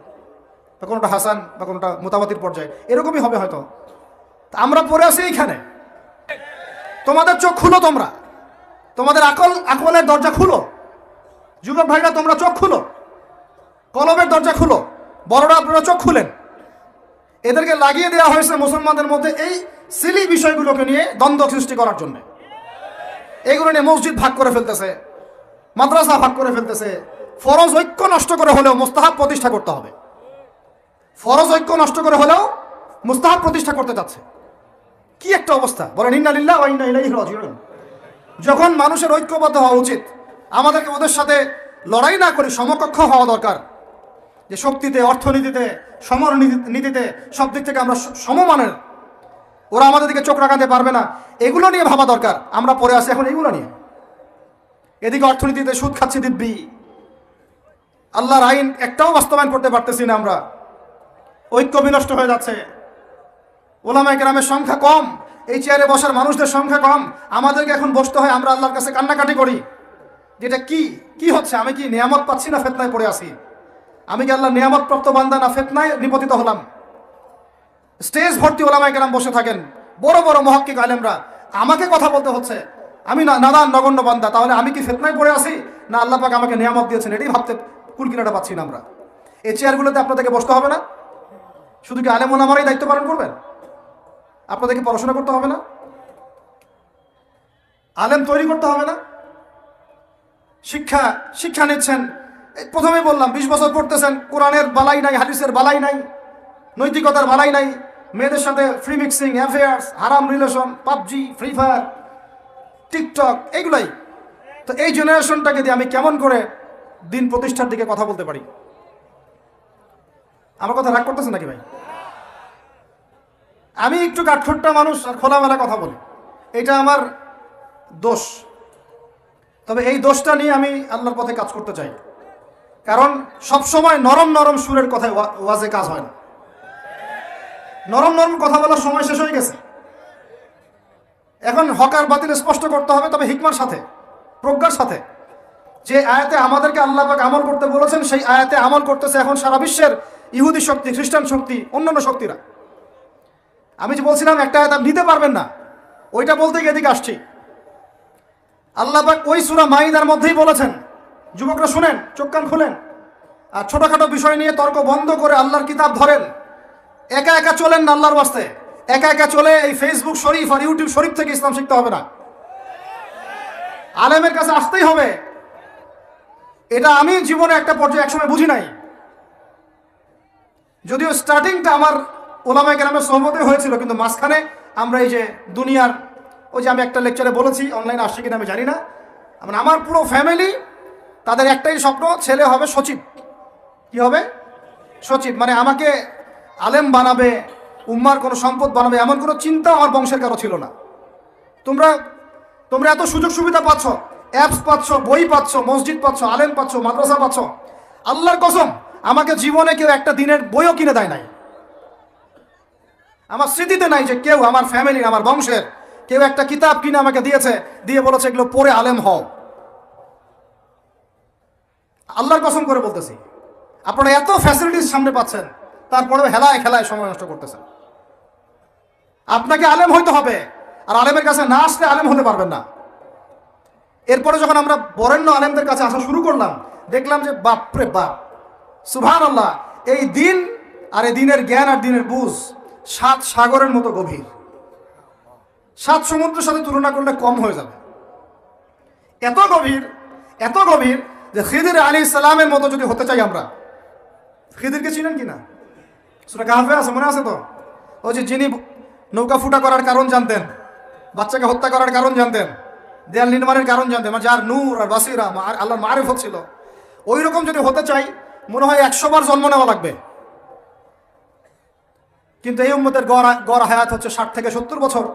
বা কোনোটা হাসান, বা কোনোটা মোতাবাতির পর্যায়ে, এরকমই হবে হয়তো। আমরা পড়ে আছি এইখানে। তোমাদের চোখ খুলো, তোমরা তোমাদের আকলের দরজা খুলো। যুবক ভাইরা, তোমরা চোখ খুলো, কলমের দরজা খুলো। বড়রা আপনারা চোখ খুলেন। এদেরকে লাগিয়ে দেওয়া হয়েছে মুসলমানদের মধ্যে এই সিলি বিষয়গুলোকে নিয়ে দ্বন্দ্ব সৃষ্টি করার জন্য। এগুলো নিয়ে মসজিদ ভাগ করে ফেলতেছে, মাদ্রাসা ভাগ করে ফেলতেছে। ফরজ ঐক্য নষ্ট করে হলেও মুস্তাহাব প্রতিষ্ঠা করতে হবে। ফরজ ঐক্য নষ্ট করে হলেও মুস্তাহাব প্রতিষ্ঠা করতে যাচ্ছে। কি একটা অবস্থা বলেন! ইন্না লিল্লাহি ওয়া ইন্না ইলাইহি রাজিউন। যখন মানুষের ঐক্যবদ্ধ হওয়া উচিত, আমাদেরকে ওদের সাথে লড়াই না করে সমকক্ষ হওয়া দরকার। যে শক্তিতে, অর্থনীতিতে, সমর নীতিতে, সব দিক থেকে আমরা সমমানের, ওরা আমাদের দিকে চোখ রাখাতে পারবে না, এগুলো নিয়ে ভাবা দরকার। আমরা পড়ে আসি এখন এগুলো নিয়ে। এদিকে অর্থনীতিতে সুদ খাচ্ছি দিব্যি, আল্লাহর আইন একটাও বাস্তবায়ন করতে পারতেছি না আমরা। ঐক্য বিনষ্ট হয়ে যাচ্ছে। ওলামায়ে কেরামের সংখ্যা কম, এই চেয়ারে বসার মানুষদের সংখ্যা কম। আমাদেরকে এখন বসতে হয়, আমরা আল্লাহর কাছে কান্নাকাটি করি, যেটা কি হচ্ছে? আমি কি নিয়ামত পাচ্ছি না ফিতনায় পড়ে আছি? আমি কি আল্লাহ নিয়ামত প্রাপ্ত বান্দা না ফিতনায় নিপতিত হলাম? স্টেজ ভর্তি ওলামায়ে কেরাম বসে থাকেন, বড় বড় মুহাক্কিক আলেমরা। আমাকে কথা বলতে হচ্ছে, আমি নাদান নগণ্য বান্দা। তাহলে আমি কি ফিতনায় পড়ে আছি, না আল্লাহ পাক আমাকে নিয়ামত দিয়েছেন? এটাই ভাবতে কুলকিনাটা পাচ্ছি না আমরা। এই চেয়ারগুলোতে আপনাদেরকে বসতে হবে না? শুধু কি আলেম ওলামারাই দায়িত্ব পালন করবেন? আপনাদেরকে পড়াশোনা করতে হবে না? আলেম তৈরি করতে হবে না? শিক্ষা নিচ্ছেন, প্রথমে বললাম 20 বছর পড়তেছেন, কোরআনের বালাই নাই, হাদিসের বালাই নাই, নৈতিকতার বালাই নাই, মেয়েদের সাথে ফ্রি মিক্সিং, অ্যাফেয়ার্স, হারাম relation, PUBG, free fire, TikTok, এইগুলাই। তো এই জেনারেশনটাকে দিয়ে আমি কেমন করে দিন প্রতিষ্ঠার দিকে কথা বলতে পারি? আমার কথা রাগ করতেছে নাকি ভাই? আমি একটু কাঠখোট্টা মানুষ আর খোলামেলা কথা বলি, এটা আমার দোষ। তবে এই দোষটা নিয়ে আমি আল্লাহর পথে কাজ করতে চাই। কারণ সবসময় নরম নরম সুরের কথায় ওয়াজে কাজ হয় না। নরম নরম কথা বলার সময় শেষ হয়ে গেছে। এখন হকার বাতিল স্পষ্ট করতে হবে, তবে হিকমার সাথে, প্রজ্ঞার সাথে। যে আয়াতে আমাদেরকে আল্লাহ পাক আমল করতে বলেছেন, সেই আয়াতে আমল করতেছে এখন সারা বিশ্বের ইহুদি শক্তি, খ্রিস্টান শক্তি, অন্যান্য শক্তিরা। আমি যে বলছিলাম একটা আয়াত নিতে পারবেন না, ওইটা বলতে গিয়ে এদিকে আসছি। আল্লাহ পাক ওই সূরা মাইদার মধ্যেই বলেছেন, যুবকরা শুনেন, চোখ কান খুলেন, আর ছোটখাটো বিষয় নিয়ে তর্ক বন্ধ করে আল্লাহর কিতাব ধরেন। একা একা চলেন না আল্লাহর ওয়াস্তে। একা একা চলে এই ফেসবুক শরীফ আর ইউটিউব শরীফ থেকে ইসলাম শিখতে হবে না, আলেমের কাছে আসতেই হবে। এটা আমি জীবনে একটা পর্যায়ে একসময় বুঝি নাই, যদিও স্টার্টিংটা আমার ওলামায়ে কেরামের সোহবতে হয়েছিল, কিন্তু মাঝখানে আমরা এই যে দুনিয়ার, ওই যে আমি একটা লেকচারে বলেছি, অনলাইনে আসছে কিনা আমি জানি না, মানে আমার পুরো ফ্যামিলি তাদের একটাই স্বপ্ন, ছেলে হবে সচিব। কি হবে? সচিব। মানে আমাকে আলেম বানাবে, উম্মার কোনো সম্পদ বানাবে, এমন কোনো চিন্তা আমার বংশের কারো ছিল না। তোমরা তোমরা এত সুযোগ সুবিধা পাচ্ছ, অ্যাপস পাচ্ছ, বই পাচ্ছ, মসজিদ পাচ্ছ, আলেম পাচ্ছ, মাদ্রাসা পাচ্ছ। আল্লাহর কসম, আমাকে জীবনে কেউ একটা দিনের বইও কিনে দেয় নাই। আমার স্মৃতিতে নাই যে কেউ আমার ফ্যামিলির, আমার বংশের কেউ একটা কিতাব কিনে আমাকে দিয়েছে, দিয়ে বলেছে এগুলো পড়ে আলেম হও। আল্লাহর কসম করে বলতেছি, আপনারা এত ফ্যাসিলিটিস সামনে পাচ্ছেন, তারপরেও হেলায় খেলায় সময় নষ্ট করতেছেন। আপনাকে আলেম হইতে হবে, আর আলেমের কাছে না আসলে আলেম হতে পারবেন না। এরপরে যখন আমরা বরেণ্য আলেমদের কাছে আসা শুরু করলাম, দেখলাম যে বাপরে বাপ, সুবহানাল্লাহ, এই দিন আর এই দিনের জ্ঞান আর দিনের বুঝ 7 সাগরের মতো গভীর। 7 সমুদ্রের সাথে তুলনা করলে কম হয়ে যাবে। এত গভীর, এত গভীর যে খিদির আলাইহিস সালামের মতো যদি হতে চাই আমরা। খিদিরকে চিনেন কিনা? সূরা কাহফে আছে, মনে আছে তো? ওই যে যিনি নৌকা ফুটা করার কারণ জানতেন, বাচ্চাকে হত্যা করার কারণ জানতেন, দেয়াল নির্মাণের কারণ জানতেন, মানে যার নূর আর বাসিরা আল্লাহর মারিফত ছিল। ওই রকম যদি হতে চাই, মনে হয় 100 বার জন্ম নেওয়া লাগবে। কিন্তু এই উম্মতের গড় হায়াত হচ্ছে 60 থেকে 70 বছর।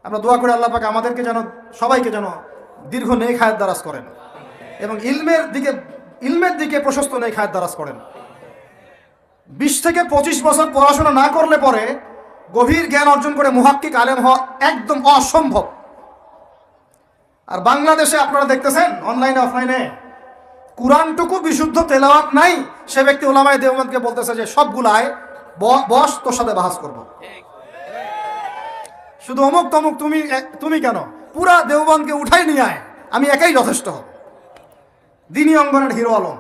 আমরা দোয়া করি আল্লাহ পাক আমাদেরকে যেন, সবাইকে যেন দীর্ঘ নেক হায়াত দারাজ করেন, এবং ইলমের দিকে প্রশস্ত নেক হায়াত দারাজ করেন। 20 থেকে 25 বছর পড়াশোনা না করলে পরে গভীর জ্ঞান অর্জন করে মুহাক্কিক আলেম হওয়া একদম অসম্ভব। আর বাংলাদেশে আপনারা দেখতেছেন, অনলাইনে অফলাইনে, কুরআনটুকু বিশুদ্ধ তেলাওয়াত নাই, সে ব্যক্তি উলামায়ে দেওবন্দকে বলতেছে যে সবগুলায় বস, তোর সাথে বাহাস করব। শুধু অমুক তমুক, তুমি কেন, পুরা দেওবন্দকে উঠাই নিয়ে আয়, আমি একাই যথেষ্ট হব। দিনী অঙ্গনের হিরো আলম।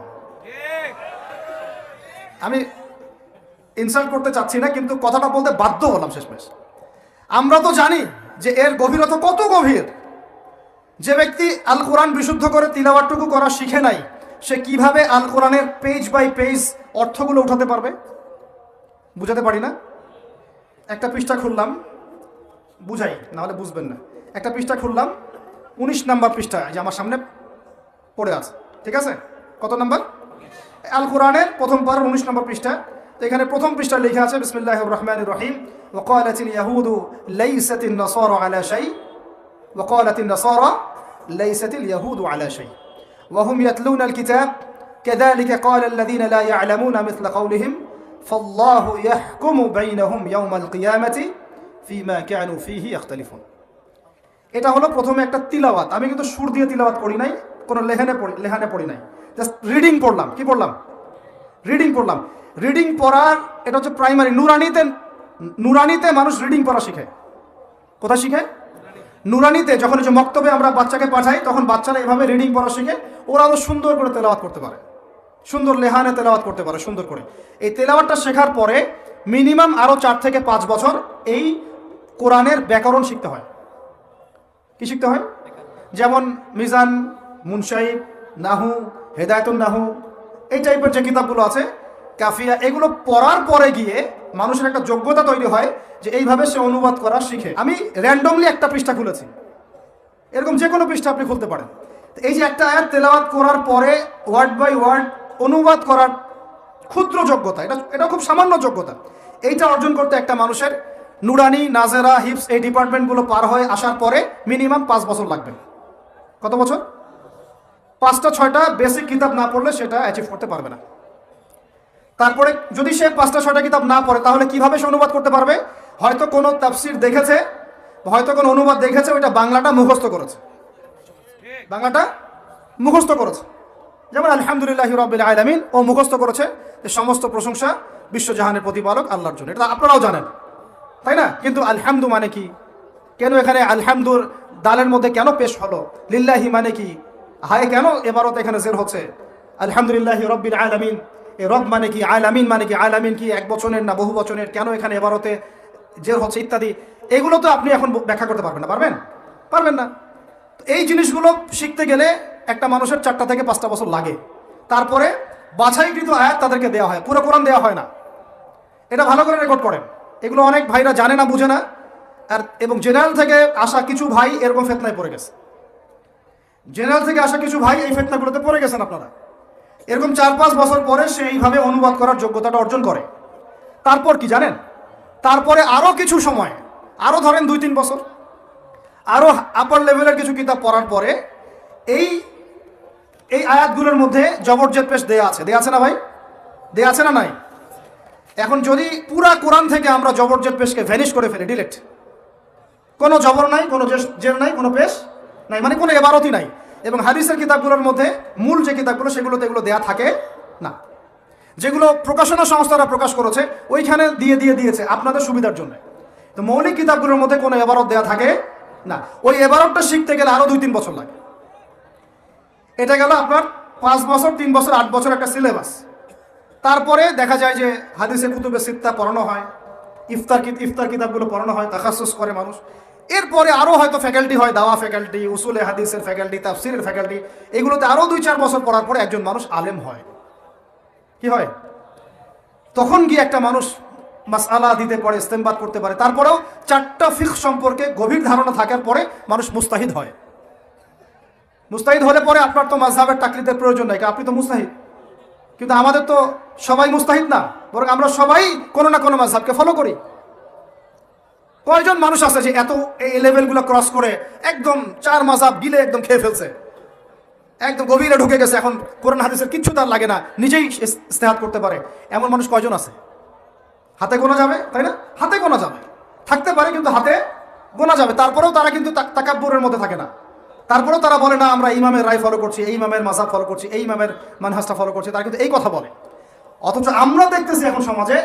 আমি ইনসাল্ট করতে চাচ্ছি না, কিন্তু কথাটা বলতে বাধ্য হলাম শেষমেশ। আমরা তো জানি যে এর গভীরতা কত গভীর। যে ব্যক্তি আল কোরআন বিশুদ্ধ করে তিলাওয়াতটুকু করা শিখে নাই, সে কিভাবে আল কোরআনের পেজ বাই পেজ অর্থগুলো উঠাতে পারবে? বুঝাতে পারি না। একটা পৃষ্ঠা খুললাম, বুঝাই, নাহলে বুঝবেন না। একটা পৃষ্ঠা খুললাম, 19 নাম্বার পৃষ্ঠা, যে আমার সামনে পড়ে আছে, ঠিক আছে? কত নাম্বার? আল কোরআনের প্রথম পারার 19 নম্বর পৃষ্ঠা। তো এখানে প্রথম পৃষ্ঠায় লেখা আছে, বিসমিল্লাহির রহমানির রহিম, ওয়া ক্বালাতিল ইয়াহুদু লাইসাতিন নাসারা আলা শাই, ওয়া ক্বালাতিন নাসারা লাইসাতিল ইয়াহুদু আলা শাই ওয়া হুম ইয়াতলুনাল কিতাব কাযালিকা ক্বালাল্লাযীনা লা ইয়া'লামুনা মিছলা কওলিহিম ফাল্লাহু ইয়াহকুমু বাইনাহুম ইয়াওমাল কিয়ামাতি ফীমা কানু ফীহি ইখতালিফুন। এটা হলো প্রথমে একটা তিলাওয়াত। আমি কিন্তু সুর দিয়ে তিলাওয়াত করি নাই, কোনো লেহানে পড়ি নাই, জাস্ট রিডিং পড়লাম। কি পড়লাম? রিডিং পড়লাম। রিডিং পড়ার এটা হচ্ছে প্রাইমারি। নুরানিতে মানুষ রিডিং পড়া শিখে। কোথায় শিখে? নুরানিতে। যখন যে মক্তবে আমরা বাচ্চাকে পাঠাই, তখন বাচ্চারা এভাবে রিডিং পড়া শিখে। ওরা আরো সুন্দর করে তেলাওয়াত করতে পারে, সুন্দর লেহানে তেলাওয়াত করতে পারে সুন্দর করে। এই তেলাওয়াতটা শেখার পরে মিনিমাম আরো 4 থেকে 5 বছর এই কোরআনের ব্যাকরণ শিখতে হয়। কি শিখতে হয়? যেমন মিজান, মুনশাইব, নাহু, হেদায়েতুন নাহু, এই টাইপের যে কিতাবগুলো আছে, কাফিয়া, এগুলো পড়ার পরে গিয়ে মানুষের একটা যোগ্যতা তৈরি হয় যে এইভাবে সে অনুবাদ করা শিখে। আমি র্যান্ডমলি একটা পৃষ্ঠা খুলেছি, এরকম যে কোনো পৃষ্ঠা আপনি খুলতে পারেন। এই যে একটা আয়াত তেলাওয়াত করার পরে ওয়ার্ড বাই ওয়ার্ড অনুবাদ করার ক্ষুদ্র যোগ্যতা, এটা খুব সামান্য যোগ্যতা। এইটা অর্জন করতে একটা মানুষের নুরানি, নাজেরা, হিফস, এই ডিপার্টমেন্টগুলো পার হয়ে আসার পরে মিনিমাম 5 বছর লাগবে। কত বছর? 5টা 6টা বেসিক কিতাব না পড়লে সেটা অ্যাচিভ করতে পারবে না। তারপরে যদি সে 5টা 6টা কিতাব না পড়ে, তাহলে কিভাবে সে অনুবাদ করতে পারবে? হয়তো কোনো তাফসির দেখেছে, হয়তো কোনো অনুবাদ দেখেছে, ওইটা বাংলাটা মুখস্থ করেছে, বাংলাটা মুখস্থ করেছে। যেমন আলহামদুলিল্লাহি রাব্বিল আলামিন, ও মুখস্থ করেছে যে সমস্ত প্রশংসা বিশ্বজাহানের প্রতিপালক আল্লাহর জন্য। এটা আপনারাও জানেন, তাই না? কিন্তু আলহামদু মানে কি? কেন এখানে আলহামদুর দালের মধ্যে কেন পেশ হলো, লিল্লাহি মানে কি, হায় কেন এবারত এখানে জের হচ্ছে, আলহামদুলিল্লাহি রব্বিল আলামিন, এই রব মানে কি, আলামিন মানে কি, আলামিন কি এক বচনের না বহু বচনের, কেন এখানে এবারতে জের হচ্ছে ইত্যাদি, এগুলো তো আপনি এখন ব্যাখ্যা করতে পারবেন না, পারবেন না। এই জিনিসগুলো শিখতে গেলে একটা মানুষের 4টা থেকে 5টা বছর লাগে। তারপরে বাছাইকৃত আয়াত তাদেরকে দেওয়া হয়, পুরো কোরআন দেওয়া হয় না। এটা ভালো করে রেকর্ড করেন, এগুলো অনেক ভাইরা জানে না, বুঝে না। আর এবং জেনারেল থেকে আসা কিছু ভাই এরকম ফিতনায় পড়ে গেছে, জেনারেল থেকে আসা কিছু ভাই এই ফিতনাগুলোতে পড়ে গেছেন আপনারা। এরকম 4-5 বছর পরে সে এইভাবে অনুবাদ করার যোগ্যতাটা অর্জন করে। তারপর কি জানেন, তারপরে আরও কিছু সময়, আরও ধরেন 2-3 বছর, আরও আপার লেভেলের কিছু কিতাব পড়ার পরে এই এই আয়াতগুলোর মধ্যে জবরজের পেশ দেয়া আছে না ভাই, দেয়া আছে না নাই? এখন যদি পুরা কোরআন থেকে আমরা জবরজের পেশকে ভ্যানিশ করে ফেলি, ডিলেট, কোনো জবর নাই, কোনো জের নাই, কোনো পেশ নাই, মানে কোনো এবারতই নাই, এবং হাদিসের কিতাবগুলোর মধ্যে মূল যে কিতাবগুলো সেগুলোতে এগুলো দেয়া থাকে না, যেগুলো প্রকাশনা সংস্থারা প্রকাশ করেছে ওইখানে দিয়েছে আপনাদের সুবিধার জন্য। তো মৌলিক কিতাবগুলোর মধ্যে কোনো এবারত দেয়া থাকে না। ওই এবারতটা শিখতে গেলে আরও 2-3 বছর লাগে। এটা গেল আপনার 5 বছর, 3 বছর, 8 বছর একটা সিলেবাস। তারপরে দেখা যায় যে হাদিসে কুতুবে সিত্তা পড়ানো হয়, ইফতার কিতাবগুলো পড়ানো হয়, তাখাসুস করে মানুষ। এরপরে আরও হয়তো ফ্যাকাল্টি হয়, দাওয়া ফ্যাকাল্টি, উসুলে হাদিসের ফ্যাকাল্টি, তাফসিরের ফ্যাকাল্টি, এগুলোতে আরও 2-4 বছর পড়ার পরে একজন মানুষ আলেম হয়। কি হয়? তখন গিয়ে একটা মানুষ মাসআলা দিতে পারে, ইস্তেমবাদ করতে পারে। তারপরেও 4টা ফিকহ সম্পর্কে গভীর ধারণা থাকার পরে মানুষ মুস্তাহিদ হয়। মুস্তাহিদ হলে পরে আপনার তো মাযহাবের তাকলিদের প্রয়োজন নাই, আপনি তো মুস্তাহিদ। কিন্তু আমাদের তো সবাই মুস্তাহিদ না, বরং আমরা সবাই কোনো না কোনো মাযহাবকে ফলো করি। কয়জন মানুষ আছে যে এত এই লেভেলগুলো ক্রস করে একদম 4 মাযহাব গিলে একদম খেয়ে ফেলছে, একদম গভীরে ঢুকে গেছে, এখন কোরআন হাদিসের কিচ্ছু তার লাগে না, নিজেই ইজতিহাদ করতে পারে, এমন মানুষ কয়জন আছে? হাতে গোনা যাবে, তাই না? হাতে গোনা যাবে, থাকতে পারে কিন্তু হাতে গোনা যাবে। তারপরেও তারা কিন্তু তাকাব্বুরের মধ্যে থাকে না, তারপরেও তারা বলে না আমরা ইমামের রায় ফলো করছি, এই ইমামের মাযহাব ফলো করছি, এই ইমামের মানহাজটা ফলো করছি, তারা কিন্তু এই কথা বলে। অথচ আমরা দেখতেছি এখন সমাজে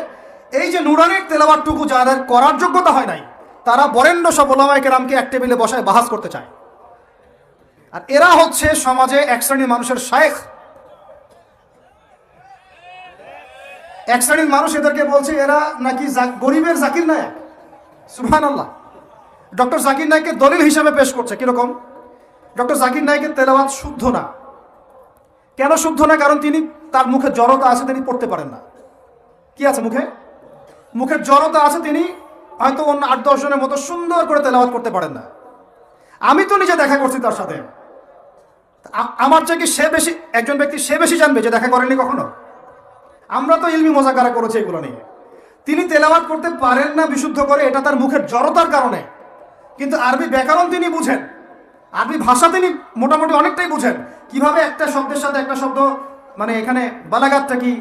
এই যে নুরানির তেলাওয়াতটুকু যাদের করার যোগ্যতা হয় নাই, তারা বরেণ্য সব ওলামায়ে কেরামকে এক টেবিলে বসায় বাহাস করতে চায়। আর এরা হচ্ছে সমাজে এক শ্রেণীর মানুষের শায়েখ, এক শ্রেণীর মানুষ এদেরকে বলছে এরা নাকি গরিবের জাকির নায়েক। সুবহানাল্লাহ। ডক্টর জাকির নায়েককে দলিল হিসাবে পেশ করছে। কিরকম? ডক্টর জাকির নায়েকের তেলাওয়াত শুদ্ধ না। কেন শুদ্ধ না? কারণ তিনি, তার মুখে জড়তা আছে, তিনি পড়তে পারেন না। কি আছে মুখে? মুখের জড়তা আছে, তিনি হয়তো অন্য 8-10 জনের মতো সুন্দর করে তেলাওয়াত করতে পারেন না। আমি তো নিজে দেখা করছি তার সাথে, আমার চেয়ে কি সে বেশি, একজন ব্যক্তি সে বেশি জানবে যে দেখা করেননি কখনো? আমরা তো ইলমি মোজাকারা করেছি এগুলো নিয়ে। তিনি তেলাওয়াত করতে পারেন না বিশুদ্ধ করে, এটা তার মুখের জড়তার কারণে। কিন্তু আরবি ব্যাকরণ তিনি বুঝেন, আরবি ভাষা তিনি মোটামুটি অনেকটাই বুঝেন, কিভাবে একটা শব্দের সাথে একটা শব্দ, মানে এখানে বালাগাতটা কি,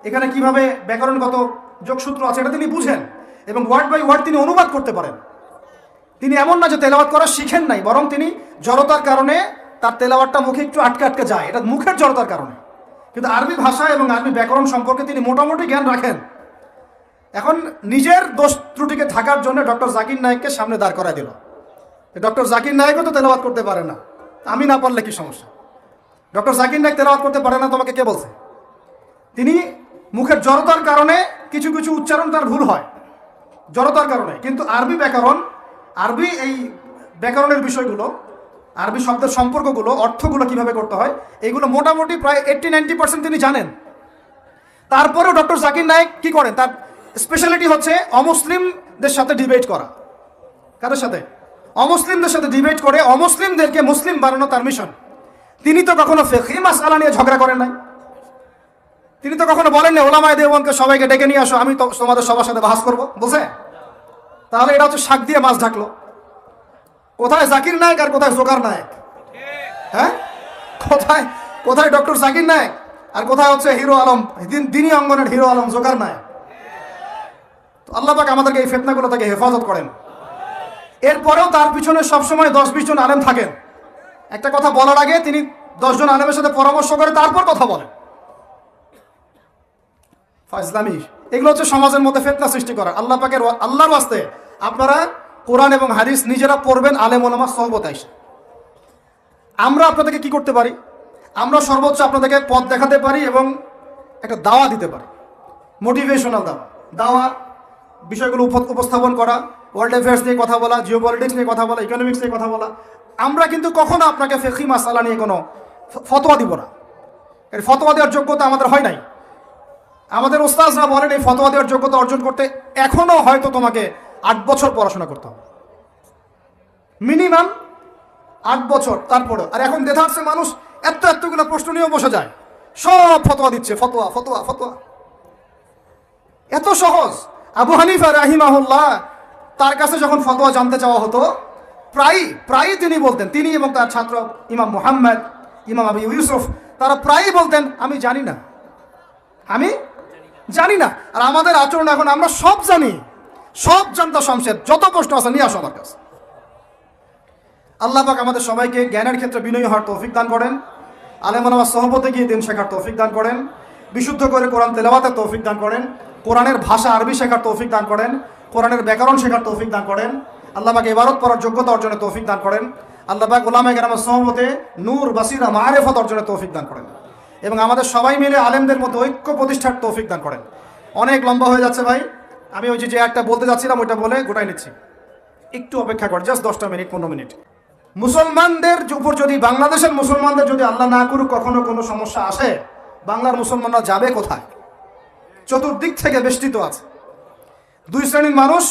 এখানে কিভাবে ব্যাকরণগত যোগসূত্র আছে, এটা তিনি বুঝেন, এবং ওয়ার্ড বাই ওয়ার্ড তিনি অনুবাদ করতে পারেন। তিনি এমন না যে তেলাওয়াত করা শিখেন নাই, বরং তিনি জড়তার কারণে তার তেলাওয়াতটা মুখে একটু আটকে যায়, এটা মুখের জড়তার কারণে। কিন্তু আরবি ভাষা এবং আরবি ব্যাকরণ সম্পর্কে তিনি মোটামুটি জ্ঞান রাখেন। এখন নিজের দোষ ত্রুটিকে ঢাকার জন্য ডক্টর জাকির নায়েককে সামনে দাঁড় করায় দিল। ডক্টর জাকির নায়েকও তো তেলাওয়াত করতে পারে না, আমি না পারলে কি সমস্যা? ডক্টর জাকির নায়েক তেলাওয়াত করতে পারে না তোমাকে কে বলছে? তিনি মুখের জড়তার কারণে কিছু কিছু উচ্চারণ তার ভুল হয়, জড়তার কারণে। কিন্তু আরবি ব্যাকরণ, আরবি এই ব্যাকরণের বিষয়গুলো, আরবি শব্দের সম্পর্কগুলো, অর্থগুলো কিভাবে করতে হয়, এগুলো মোটামুটি প্রায় 80-90% তিনি জানেন। তারপরেও ডক্টর জাকির নায়েক কি করেন? তার স্পেশালিটি হচ্ছে অমুসলিমদের সাথে ডিবেট করা। কাদের সাথে? অমুসলিমদের সাথে ডিবেট করে অমুসলিমদেরকে মুসলিম বানানো তার মিশন। তিনি তো কখনো ফিকহি মাসআলা নিয়ে ঝগড়া করেন নাই, তিনি তো কখনো বলেন না ওলামায়ে দেওবন্দকে সবাইকে ডেকে নিয়ে আসো, আমি তো তোমাদের সবার সাথে বাহাস করবো, বলছে? তাহলে এটা হচ্ছে শাক দিয়ে মাছ ঢাকলো। কোথায় জাকির নায়েক আর কোথায় জোকার নায়েক? হ্যাঁ, কোথায় কোথায় ডক্টর জাকির নায়েক আর কোথায় হচ্ছে হিরো আলম, দিনী অঙ্গনের হিরো আলম জোকার নায়েক? তো আল্লাহ পাক আমাদেরকে এই ফিতনাগুলো থেকে হেফাজত করেন। এরপরেও তার পিছনে সবসময় 10-20 জন আলেম থাকেন। একটা কথা বলার আগে তিনি 10 জন আলেমের সাথে পরামর্শ করে তারপর কথা বলেন। ফাজলামি, এগুলো হচ্ছে সমাজের মধ্যে ফিতনা সৃষ্টি করা। আল্লাহ পাকের, আল্লাহর ওয়াস্তে আপনারা কোরআন এবং হাদিস নিজেরা পড়বেন আলেম ওলামার সহবতে এসে। আমরা আপনাদেরকে কি করতে পারি? আমরা সর্বোচ্চ আপনাদেরকে পথ দেখাতে পারি এবং একটা দাওয়া দিতে পারি, মোটিভেশনাল দাওয়া বিষয়গুলো উপস্থাপন করা, ওয়ার্ল্ড অ্যাফেয়ার্স নিয়ে কথা বলা, জিও পলিটিক্স নিয়ে কথা বলা, ইকোনমিক্স নিয়ে কথা বলা। আমরা কিন্তু কখনো আপনাকে ফিকহি মাসালা নিয়ে কোনো ফতোয়া দিব না। এর ফতোয়া দেওয়ার যোগ্যতা আমাদের হয় নাই। আমাদের ওস্তাদরা বলেন এই ফতোয়া দেওয়ার যোগ্যতা অর্জন করতে এখনো হয়তো তোমাকে 8 বছর পড়াশোনা করতে হবে, মিনিমাম 8 বছর। তারপরে আর এখন দেখা যাচ্ছে মানুষ এতগুলো প্রশ্ন নিয়েও বসে যায়, সব ফতোয়া দিচ্ছে, ফতোয়া ফতোয়া ফতোয়া, এত সহজ। আবু হানিফা রাহিমাহুল্লাহ, তার কাছে যখন ফতোয়া জানতে চাওয়া হতো, প্রায়ই তিনি বলতেন, তিনি এবং তার ছাত্র ইমাম মুহাম্মদ, ইমাম আবু ইউসুফ, তারা প্রায়ই বলতেন আমি জানি না, আমি জানি না। আর আমাদের আচরণ এখন আমরা সব জানি, সব জানতা শমশের, যত প্রশ্ন আছে নিয়ে আসো আমার কাছে। আল্লাহ পাক আমাদের সবাইকে জ্ঞানের ক্ষেত্রে বিনয়ী হওয়ার তৌফিক দান করেন, আলেম ওলামার সহবতে গিয়ে দিন শেখার তৌফিক দান করেন, বিশুদ্ধ করে কোরআন তেলাওয়াতের তৌফিক দান করেন, কোরআনের ভাষা আরবি শেখার তৌফিক দান করেন, কোরআনের ব্যাকরণ শেখার তৌফিক দান করেন। আল্লাহ পাক ইবাদত করার যোগ্যতা অর্জনের তৌফিক দান করেন। আল্লাহ পাক উলামায়ে কেরামের সহবতে নূর, বাসিরা, মারিফত অর্জনের তৌফিক দান করেন এবং আমাদের সবাই মিলে আলেমদের মধ্যে ঐক্য প্রতিষ্ঠার তৌফিক দান করেন। অনেক লম্বা হয়ে যাচ্ছে ভাই, আমি ওই যে একটা বলতে যাচ্ছিলাম ওইটা বলে গোটাই নিচ্ছি, একটু অপেক্ষা কর, জাস্ট 10 মিনিট 15 মিনিট। মুসলমানদের উপর যদি, বাংলাদেশের মুসলমানদের যদি আল্লাহ না করুক কখনো কোনো সমস্যা আসে, বাংলার মুসলমানরা যাবে কোথায়? চতুর্দিক থেকে বেষ্টিত আছে। 2 শ্রেণীর মানুষ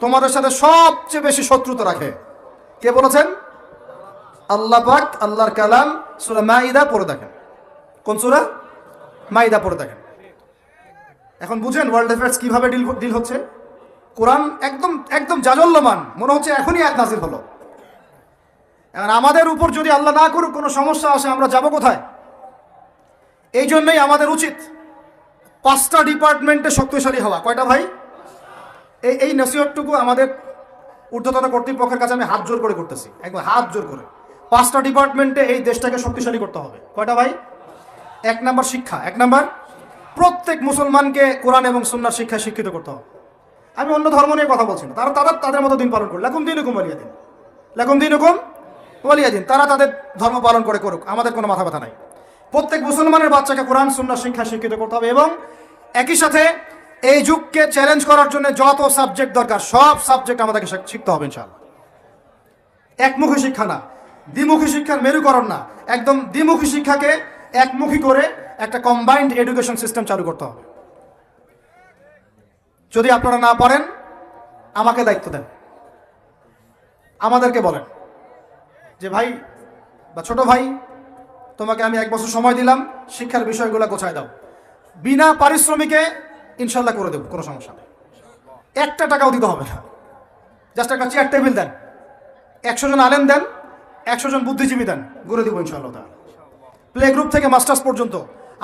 তোমাদের সাথে সবচেয়ে বেশি শত্রুতা রাখে। কে বলেছেন? আল্লাহ পাক, আল্লাহর কালাম সূরা মাইদা পড়ে দেখেন। কোন সূরা? মাইদা পড়ে দেখেন। এখন বুঝেন ওয়ার্ল্ড অ্যাফেয়ার্স কিভাবে ডিল হচ্ছে। কোরআন একদম জাজল্যমান, মনে হচ্ছে এখনই আয়াত নাযিল হলো। আর আমাদের উপর যদি আল্লাহ না করুক কোনো সমস্যা আসে, আমরা যাব কোথায়? এই জন্যই আমাদের উচিত 5টা ডিপার্টমেন্টে শক্তিশালী হওয়া। কয়টা ভাই? এই নসিহতটুকু আমাদের ঊর্ধ্বতন কর্তৃপক্ষের কাছে আমি হাত জোর করে করতেছি, একবার হাত জোর করে। 5টা ডিপার্টমেন্টে এই দেশটাকে শক্তিশালী করতে হবে। কয়টা ভাই? 1 নাম্বার শিক্ষা। 1 নাম্বার, প্রত্যেক মুসলমানকে কোরআন এবং সুন্নাহর শিক্ষায় শিক্ষিত করতে হবে। আমি অন্য ধর্ম নিয়ে কথা বলছি না, তারা তাদের মতো দিন পালন করে, লাকুম দীনুকুম ওয়ালিয়া দিন, লাকুম দীনুকুম ওয়ালিয়া দিন, তারা তাদের ধর্ম পালন করে করুক, আমাদের কোনো মাথা ব্যথা নাই। প্রত্যেক মুসলমানের বাচ্চাকে কোরআন সুন্নাহর শিক্ষায় শিক্ষিত করতে হবে এবং একই সাথে এই যুগকে চ্যালেঞ্জ করার জন্য যত সাবজেক্ট দরকার সব সাবজেক্ট আমাদেরকে শিখতে হবে ইনশাআল্লাহ। একমুখী শিক্ষা না, দ্বিমুখী শিক্ষার মেরুকরণ না, একদম দ্বিমুখী শিক্ষাকে একমুখী করে একটা কম্বাইন্ড এডুকেশন সিস্টেম চালু করতে হবে। যদি আপনারা না পারেন আমাকে দায়িত্ব দেন, আমাদেরকে বলেন যে ভাই বা ছোট ভাই, তোমাকে আমি 1 বছর সময় দিলাম, শিক্ষার বিষয়গুলো গোছায় দাও, বিনা পারিশ্রমিকে ইনশাল্লাহ করে দেব, কোনো সমস্যা নেই, 1 টাকাও দিতে হবে না। জাস্ট একটা চেয়ার টেবিল দেন, 100 জন আলেম দেন, 100 জন বুদ্ধিজীবী দেন, গড়ে দিব ইনশাআল্লাহ। প্লে গ্রুপ থেকে মাস্টার্স পর্যন্ত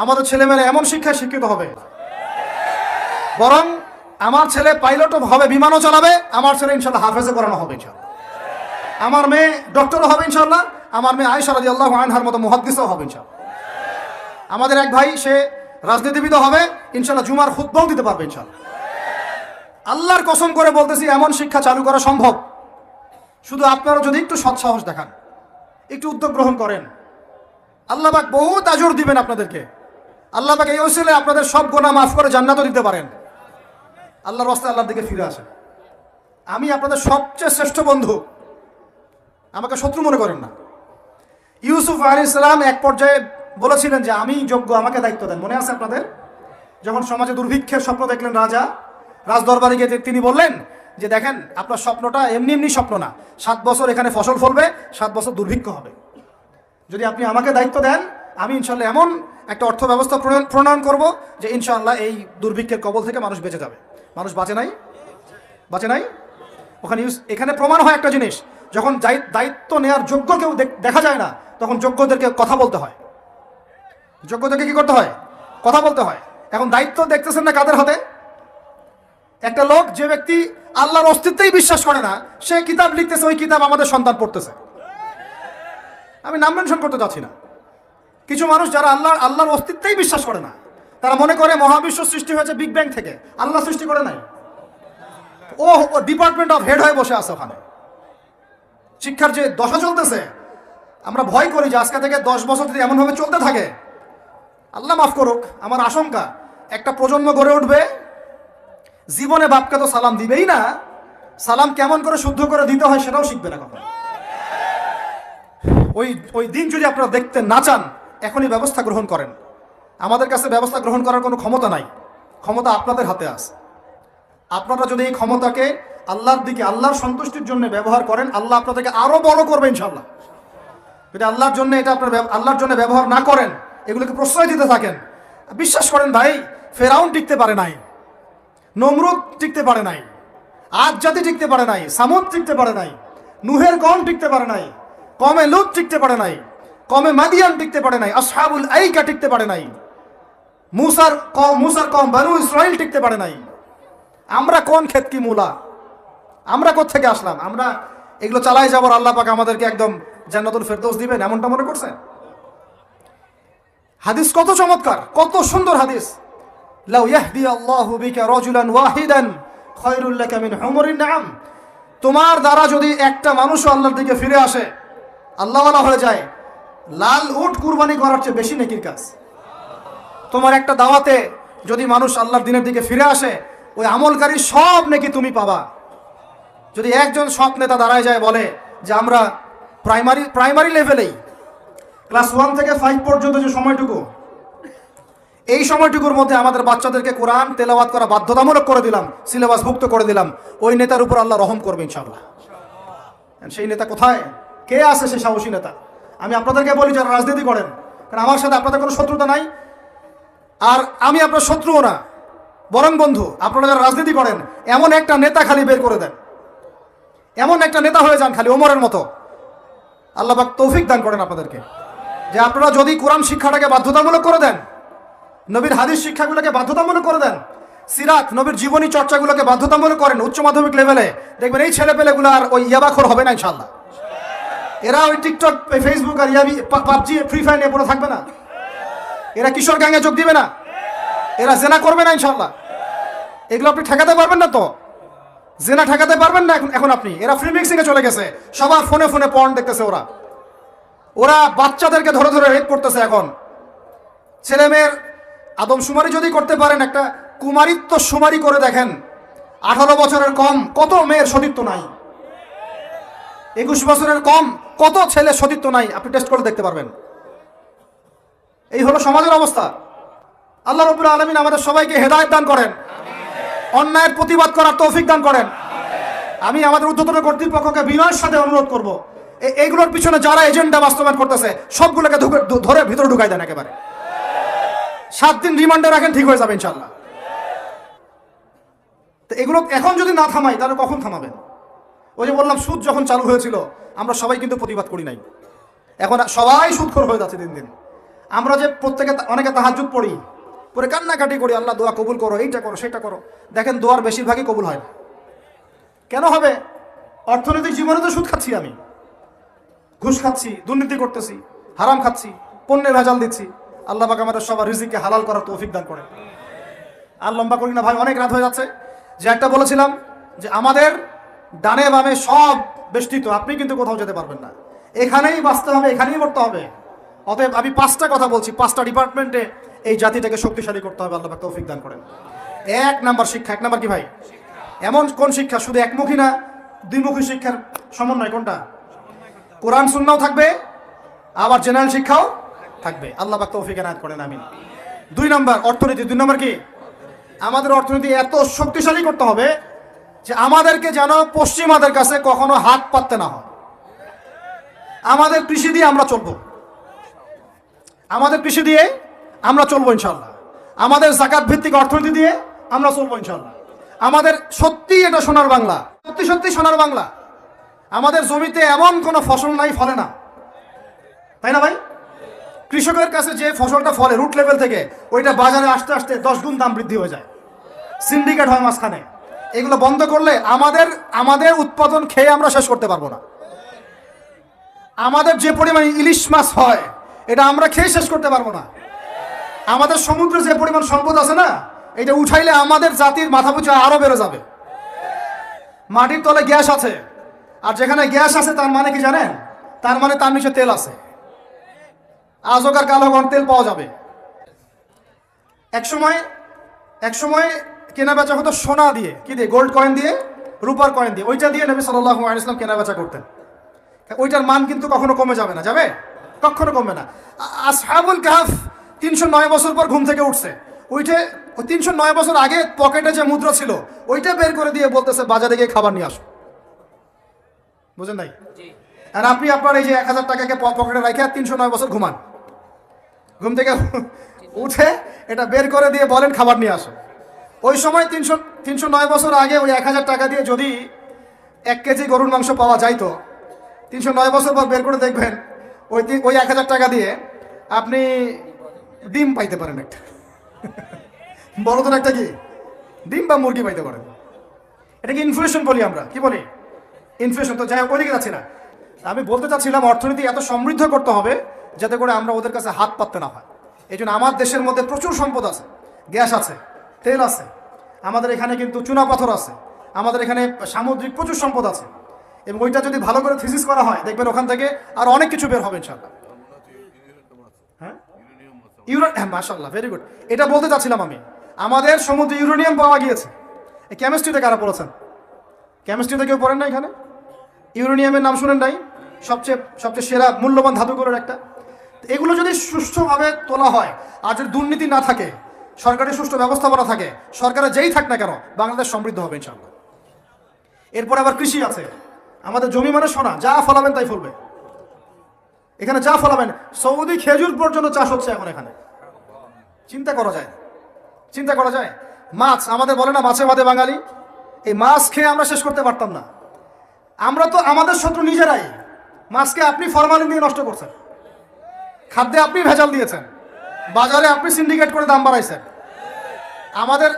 আমাদের ছেলেমেয়েরা এমন শিক্ষায় শিক্ষিত হবে, বরং আমার ছেলে পাইলটও হবে, বিমানও চালাবে, আমার ছেলে ইনশাআল্লাহ হাফেজে করানো হবে ইনশাআল্লাহ, আমার মেয়ে ডক্টরও হবে ইনশাআল্লাহ, আমার মেয়ে আয়েশা রাদিয়াল্লাহু আনহার মতো মুহাদ্দিসও হবে ইনশাআল্লাহ। আমাদের এক ভাই সে রাজনীতিবিদও হবে ইনশাআল্লাহ, জুমার খুতবাও দিতে পারবে ইনশাআল্লাহ। আল্লাহর কসম করে বলতেছি এমন শিক্ষা চালু করা সম্ভব, শুধু আপনারা যদি একটু সৎসাহস দেখান, একটু উদ্যোগ গ্রহণ করেন, আল্লাহ পাক বহুত আজর দিবেন আপনাদেরকে। আল্লাহ পাক এই ওসিলায় আপনাদের সব গুনাহ মাফ করে জান্নাতও দিতে পারেন। আল্লাহর রাস্তায় আল্লাহর দিকে ফিরে আসেন। আমি আপনাদের সবচেয়ে শ্রেষ্ঠ বন্ধু, আমাকে শত্রু মনে করেন না। ইউসুফ আলাইহিস সালাম এক পর্যায়ে বলেছিলেন যে আমি যোগ্য, আমাকে দায়িত্ব দেন। মনে আছে আপনাদের? যখন সমাজে দুর্ভিক্ষের স্বপ্ন দেখলেন রাজদরবারে গিয়ে তিনি বললেন যে দেখেন আপনার স্বপ্নটা এমনি স্বপ্ন না, 7 বছর এখানে ফসল ফলবে, 7 বছর দুর্ভিক্ষ হবে। যদি আপনি আমাকে দায়িত্ব দেন, আমি ইনশাল্লাহ এমন একটা অর্থ ব্যবস্থা প্রণয়ন করব যে ইনশাআল্লাহ এই দুর্ভিক্ষের কবল থেকে মানুষ বেঁচে যাবে। মানুষ বাঁচে নাই ওখানে। এখানে প্রমাণ হয় একটা জিনিস, যখন দায়িত্ব নেওয়ার যোগ্য কেউ দেখা যায় না, তখন যোগ্যদেরকে কথা বলতে হয়। যোগ্যদেরকে কি করতে হয়? কথা বলতে হয়। এখন দায়িত্ব দেখতেছেন না কাদের হাতে? একটা লোক, যে ব্যক্তি আল্লাহর অস্তিত্বেই বিশ্বাস করে না, সে কিতাব লিখতেছে, ওই কিতাব আমাদের সন্তান পড়তেছে। আমি নাম মেনশন করতে চাচ্ছি না। কিছু মানুষ যারা আল্লাহর অস্তিত্বেই বিশ্বাস করে না, তারা মনে করে মহাবিশ্ব সৃষ্টি হয়েছে বিগ ব্যাং থেকে, আল্লাহ সৃষ্টি করে নাই। ও ডিপার্টমেন্ট অফ হেড হয়ে বসে আছে ওখানে। শিক্ষার যে দশা চলতেছে, আমরা ভয় করি যে আজকে থেকে 10 বছর যদি এমনভাবে চলতে থাকে, আল্লাহ মাফ করুক, আমার আশঙ্কা একটা প্রজন্ম গড়ে উঠবে, জীবনে বাপকে তো সালাম দিবেই না, সালাম কেমন করে শুদ্ধ করে দিতে হয় সেটাও শিখবে না কখন। ওই দিন যদি আপনারা দেখতে না চান, এখনই ব্যবস্থা গ্রহণ করেন। আমাদের কাছে ব্যবস্থা গ্রহণ করার কোনো ক্ষমতা নাই, ক্ষমতা আপনাদের হাতে আছে। আপনারা যদি এই ক্ষমতাকে আল্লাহর দিকে, আল্লাহর সন্তুষ্টির জন্য ব্যবহার করেন, আল্লাহ আপনাদেরকে আরো বড় করবে ইনশাল্লাহ। যদি আল্লাহর জন্য এটা আপনার আল্লাহর জন্য ব্যবহার না করেন, এগুলোকে প্রশ্রয় দিতে থাকেন, বিশ্বাস করেন ভাই, ফেরাউন টিকতে পারে নাই, নমরুদ টিকতে পারে নাই, আদ জাতি টিকতে পারে নাই, সামুদ টিকতে পারে নাই, নুহের কওম টিকতে পারে নাই, কমে লুত টিকতে পারে নাই, কমে মাদিয়ান টিকতে পারে নাই, আসহাবুল আইকা টিকতে পারে নাই, মুসার কম বানু ইসরাইল টিকতে পারে নাই। আমরা কোন ক্ষেত কি মূলা, আমরা কোত্থেকে আসলাম? আমরা এগুলো চালাই যাবার আল্লাহ পাক আমাদেরকে একদম জান্নাতুল ফেরদৌস দিবেন এমনটা মনে করছেন? হাদিস কত চমৎকার, কত সুন্দর হাদিস। লাউ ইয়াহদি আল্লাহু বিকা রাজুলান ওয়াহিদান খায়রুল লাকা মিন হুমুরিন নাম। তোমার দ্বারা যদি একটা মানুষও আল্লাহর দিকে ফিরে আসে, আল্লাহওয়ালা হয়ে যায়, লাল উট কুরবানি করার চেয়ে বেশি নেকির কাজ। তোমার একটা দাওয়াতে যদি মানুষ আল্লাহর দিনের দিকে ফিরে আসে, ওই আমলকারী সব নেকি তুমি পাবা। যদি একজন সৎ নেতা দাঁড়ায় যায় বলে যে আমরা প্রাইমারি লেভেলেই ক্লাস 1 থেকে 5 পর্যন্ত যে সময়টুকু, এই সময়টুকুর মধ্যে আমাদের বাচ্চাদেরকে কোরআন তেলাওয়াত করা বাধ্যতামূলক করে দিলাম, সিলেবাস ভুক্ত করে দিলাম, ওই নেতার উপর আল্লাহ রহম করবে ইনশাআল্লাহ। সেই নেতা কোথায়, কে আছে সেই সাহসী নেতা? আমি আপনাদেরকে বলি যারা রাজনীতি করেন, কারণ আমার সাথে আপনাদের কোনো শত্রুতা নাই, আর আমি আপনার শত্রুও না, বরং বন্ধু। আপনারা যারা রাজনীতি করেন, এমন একটা নেতা খালি বের করে দেন, এমন একটা নেতা হয়ে যান খালি ওমরের মতো। আল্লাহ পাক তৌফিক দান করেন আপনাদেরকে, যে আপনারা যদি কোরআন শিক্ষাটাকে বাধ্যতামূলক করে দেন, নবীর হাদিস শিক্ষাগুলোকে বাধ্যতামূলক করে দেন, সিরাত নবীর জীবনী চর্চাগুলোকে বাধ্যতামূলক করেন উচ্চ মাধ্যমিক লেভেলে, দেখবেন এই ছেলেপেলেগুলো আর ওই ইয়াবাখোর হবে না ইনশাআল্লাহ। এরা ওই টিকটক, ফেসবুক আর পাবজি, ফ্রি ফায়ার নিয়ে পড়ে থাকবে না, এরা কিশোর গ্যাংয়ে যোগ দিবে না, এরা জেনা করবে না ইনশাআল্লাহ। এগুলো আপনি ঠেকাতে পারবেন না তো, জেনা ঠেকাতে পারবেন না এখন আপনি। এরা ফ্রি মিক্সিং এ চলে গেছে, সবার ফোনে ফোনে পর্ন দেখতেছে, ওরা বাচ্চাদেরকে ধরে ধরে রেপ করতেছে। এখন ছেলে মেয়ের আদমশুমারি যদি করতে পারেন, একটা কুমারিত্ব শুমারি করে দেখেন, 18 বছরের কম কত মেয়ের সতীত্ব নাই, 21 বছরের কম কত ছেলে সতীত্ব নাই, আপনি টেস্ট করে দেখতে পারবেন। এই হলো সমাজের অবস্থা। আল্লাহ রাব্বুল আলামিন আমাদের সবাইকে হেদায়েত দান করেন, অন্যায়ের প্রতিবাদ করার তৌফিক দান করেন। আমি আমাদের ঊর্ধ্বতন কর্তৃপক্ষকে বিনয়ের সাথে অনুরোধ করব, এইগুলোর পিছনে যারা এজেন্ডা বাস্তবায়ন করতেছে সবগুলোকে ধরে ভিতরে ঢুকাই দেন একেবারে। 7 দিন রিমান্ডে রাখেন, ঠিক হয়ে যাবে ইনশাআল্লাহ। তো এগুলো এখন যদি না থামাই, তাহলে কখন থামাবেন? ওই যে বললাম, সুদ যখন চালু হয়েছিল আমরা সবাই কিন্তু প্রতিবাদ করি নাই, এখন সবাই সুদখোর হয়ে যাচ্ছে দিন দিন। আমরা যে প্রত্যেকে অনেকে তাহাজ্জুদ পড়ি, পরে কান্নাকাটি করি, আল্লাহ দোয়া কবুল করো, এইটা করো সেটা করো, দেখেন দোয়ার বেশিরভাগই কবুল হয় না। কেন হবে? অর্থনৈতিক জীবনে তো সুদ খাচ্ছি, আমি ঘুষ খাচ্ছি, দুর্নীতি করতেছি, হারাম খাচ্ছি, পণ্যে ভেজাল দিচ্ছি। আল্লাহ পাক আমাদের সবার রিজিককে হালাল করার তৌফিক দান করে। আর লম্বা করি না ভাই, অনেক রাত হয়ে যাচ্ছে। যে একটা বলেছিলাম যে আমাদের ডানে বামে সব বেষ্টিত, আপনি কিন্তু কোথাও যেতে পারবেন না, এখানেই বাঁচতে হবে, এখানেই মরতে হবে। অতএব আমি 5টা কথা বলছি, 5টা ডিপার্টমেন্টে এই জাতিটাকে শক্তিশালী করতে হবে। আল্লাহ পাক তৌফিক দান করেন। 1 নাম্বার শিক্ষা। 1 নাম্বার কি ভাই? এমন কোন শিক্ষা? শুধু একমুখী না, দ্বিমুখী শিক্ষার সমন্বয়। কোনটা? কোরআন সুন্নাহও থাকবে, আবার জেনারেল শিক্ষাও থাকবে। আল্লাহ পাক তৌফিক এনায়েত করেন, আমিন। 2 নাম্বার অর্থনীতি। 2 নাম্বার কি? আমাদের অর্থনীতি এত শক্তিশালী করতে হবে যে আমাদেরকে যেন পশ্চিমাদের কাছে কখনো হাত পাততে না হয়। আমাদের কৃষি দিয়ে আমরা চলবো, আমাদের কৃষি দিয়ে আমরা চলবো ইনশাআল্লাহ। আমাদের যাকাত ভিত্তিক অর্থনীতি দিয়ে আমরা চলবো ইনশাআল্লাহ। আমাদের সত্যি এটা সোনার বাংলা, সত্যি সত্যি সোনার বাংলা। আমাদের জমিতে এমন কোনো ফসল নাই ফলে না, তাই না ভাই? কৃষকের কাছে যে ফসলটা ফলে রুট লেভেল থেকে, ওইটা বাজারে আসতে আসতে 10 গুণ দাম বৃদ্ধি হয়ে যায়, সিন্ডিকেট হয় মাঝখানে। এগুলো বন্ধ করলে আমাদের উৎপাদন খেয়ে আমরা শেষ করতে পারবো না। আমাদের যে পরিমাণ ইলিশ মাছ হয়, এটা আমরা খেয়ে শেষ করতে পারবো না। আমাদের সমুদ্রে যে পরিমাণ সম্পদ আছে না, এটা উঠাইলে আমাদের জাতির মাথা পিছু আরো বেড়ে যাবে। মাটির তলে গ্যাস আছে, আর যেখানে গ্যাস আছে তার মানে কি জানেন? তার মানে তার নিচে তেল আছে। আজকার কালো ঘন তেল পাওয়া যাবে। এক সময় কেনা বেচা হতো সোনা দিয়ে, কি দিয়ে? গোল্ড কয়েন দিয়ে, রূপার কয়েন দিয়ে। ওইটা দিয়ে নবী সাল্লাল্লাহু আলাইহি ওয়াসাল্লাম কেনা বেচা করতেন। ওইটার মান কিন্তু কখনো কমে যাবে না, যাবে? কখনো কমবে না। আসহাবুল কাহফ 309 বছর পর ঘুম থেকে উঠছে, ওইটা 309 বছর আগে পকেটে যে মুদ্রা ছিল ওইটা বের করে দিয়ে বলতেছে বাজারে গিয়ে খাবার নিয়ে আসো। বুঝেন নাই? আর আপনি আপনার এই যে 1000 টাকাকে পকেটে রেখে 309 বছর ঘুমান, ঘুম থেকে উঠে এটা বের করে দিয়ে বলেন খাবার নিয়ে আসো। ওই সময় 309 বছর আগে ওই 1000 টাকা দিয়ে যদি 1 কেজি গরুর মাংস পাওয়া যাইতো, 309 বছর পর বের করে দেখবেন ওই 1000 টাকা দিয়ে আপনি ডিম পাইতে পারেন, একটা বড় ধর একটা কি ডিম বা মুরগি পাইতে পারেন। এটাকে ইনফ্লেশন বলি আমরা, কি বলি? ইনফ্লেশন। তো যাই হোক, ওইদিকে যাচ্ছি না। আমি বলতে চাচ্ছিলাম অর্থনীতি এত সমৃদ্ধ করতে হবে যাতে করে আমরা ওদের কাছে হাত পাততে না হয়। এই জন্য আমার দেশের মধ্যে প্রচুর সম্পদ আছে, গ্যাস আছে, তেল আছে, আমাদের এখানে কিন্তু চুনা পাথর আছে, আমাদের এখানে সামুদ্রিক প্রচুর সম্পদ আছে। এবং ওইটা যদি ভালো করে থিসিস করা হয় দেখবেন ওখান থেকে আর অনেক কিছু বের হবে ইনশাআল্লাহ। হ্যাঁ, হ্যাঁ, মাশাআল্লাহ, ভেরি গুড। এটা বলতে চাচ্ছিলাম আমি, আমাদের সমুদ্রে ইউরেনিয়াম পাওয়া গিয়েছে। এই কেমিস্ট্রিতে কারা পড়েছেন? কেমিস্ট্রিতে কেউ পড়েন না এখানে? ইউরেনিয়ামের নাম শুনেন নাই? সবচেয়ে সেরা মূল্যবান ধাতুগুলোর একটা। এগুলো যদি সুষ্ঠুভাবে তোলা হয় আর যদি দুর্নীতি না থাকে, সরকারের সুষ্ঠু ব্যবস্থাপনা থাকে, সরকারের যেই থাক না কেন, বাংলাদেশ সমৃদ্ধ হবে ইনশাআল্লাহ। এরপরে আবার কৃষি আছে। আমাদের জমি মানে সোনা, যা ফলাবেন তাই ফলবে। এখানে যা ফলাবেন, সৌদি খেজুর পর্যন্ত চাষ হচ্ছে এখন এখানে। চিন্তা করা যায়। মাছ, আমাদের বলে না মাছে ভাতে বাঙালি, এই মাছ খেয়ে আমরা শেষ করতে পারতাম না। আমরা তো আমাদের শত্রু নিজেরাই। মাছকে আপনি ফরমালিন দিয়ে নষ্ট করছেন, খাদ্যে আপনি ভেজাল দিয়েছেন, বাজারে আপনি সিন্ডিকেট করে দাম বাড়াইছেন।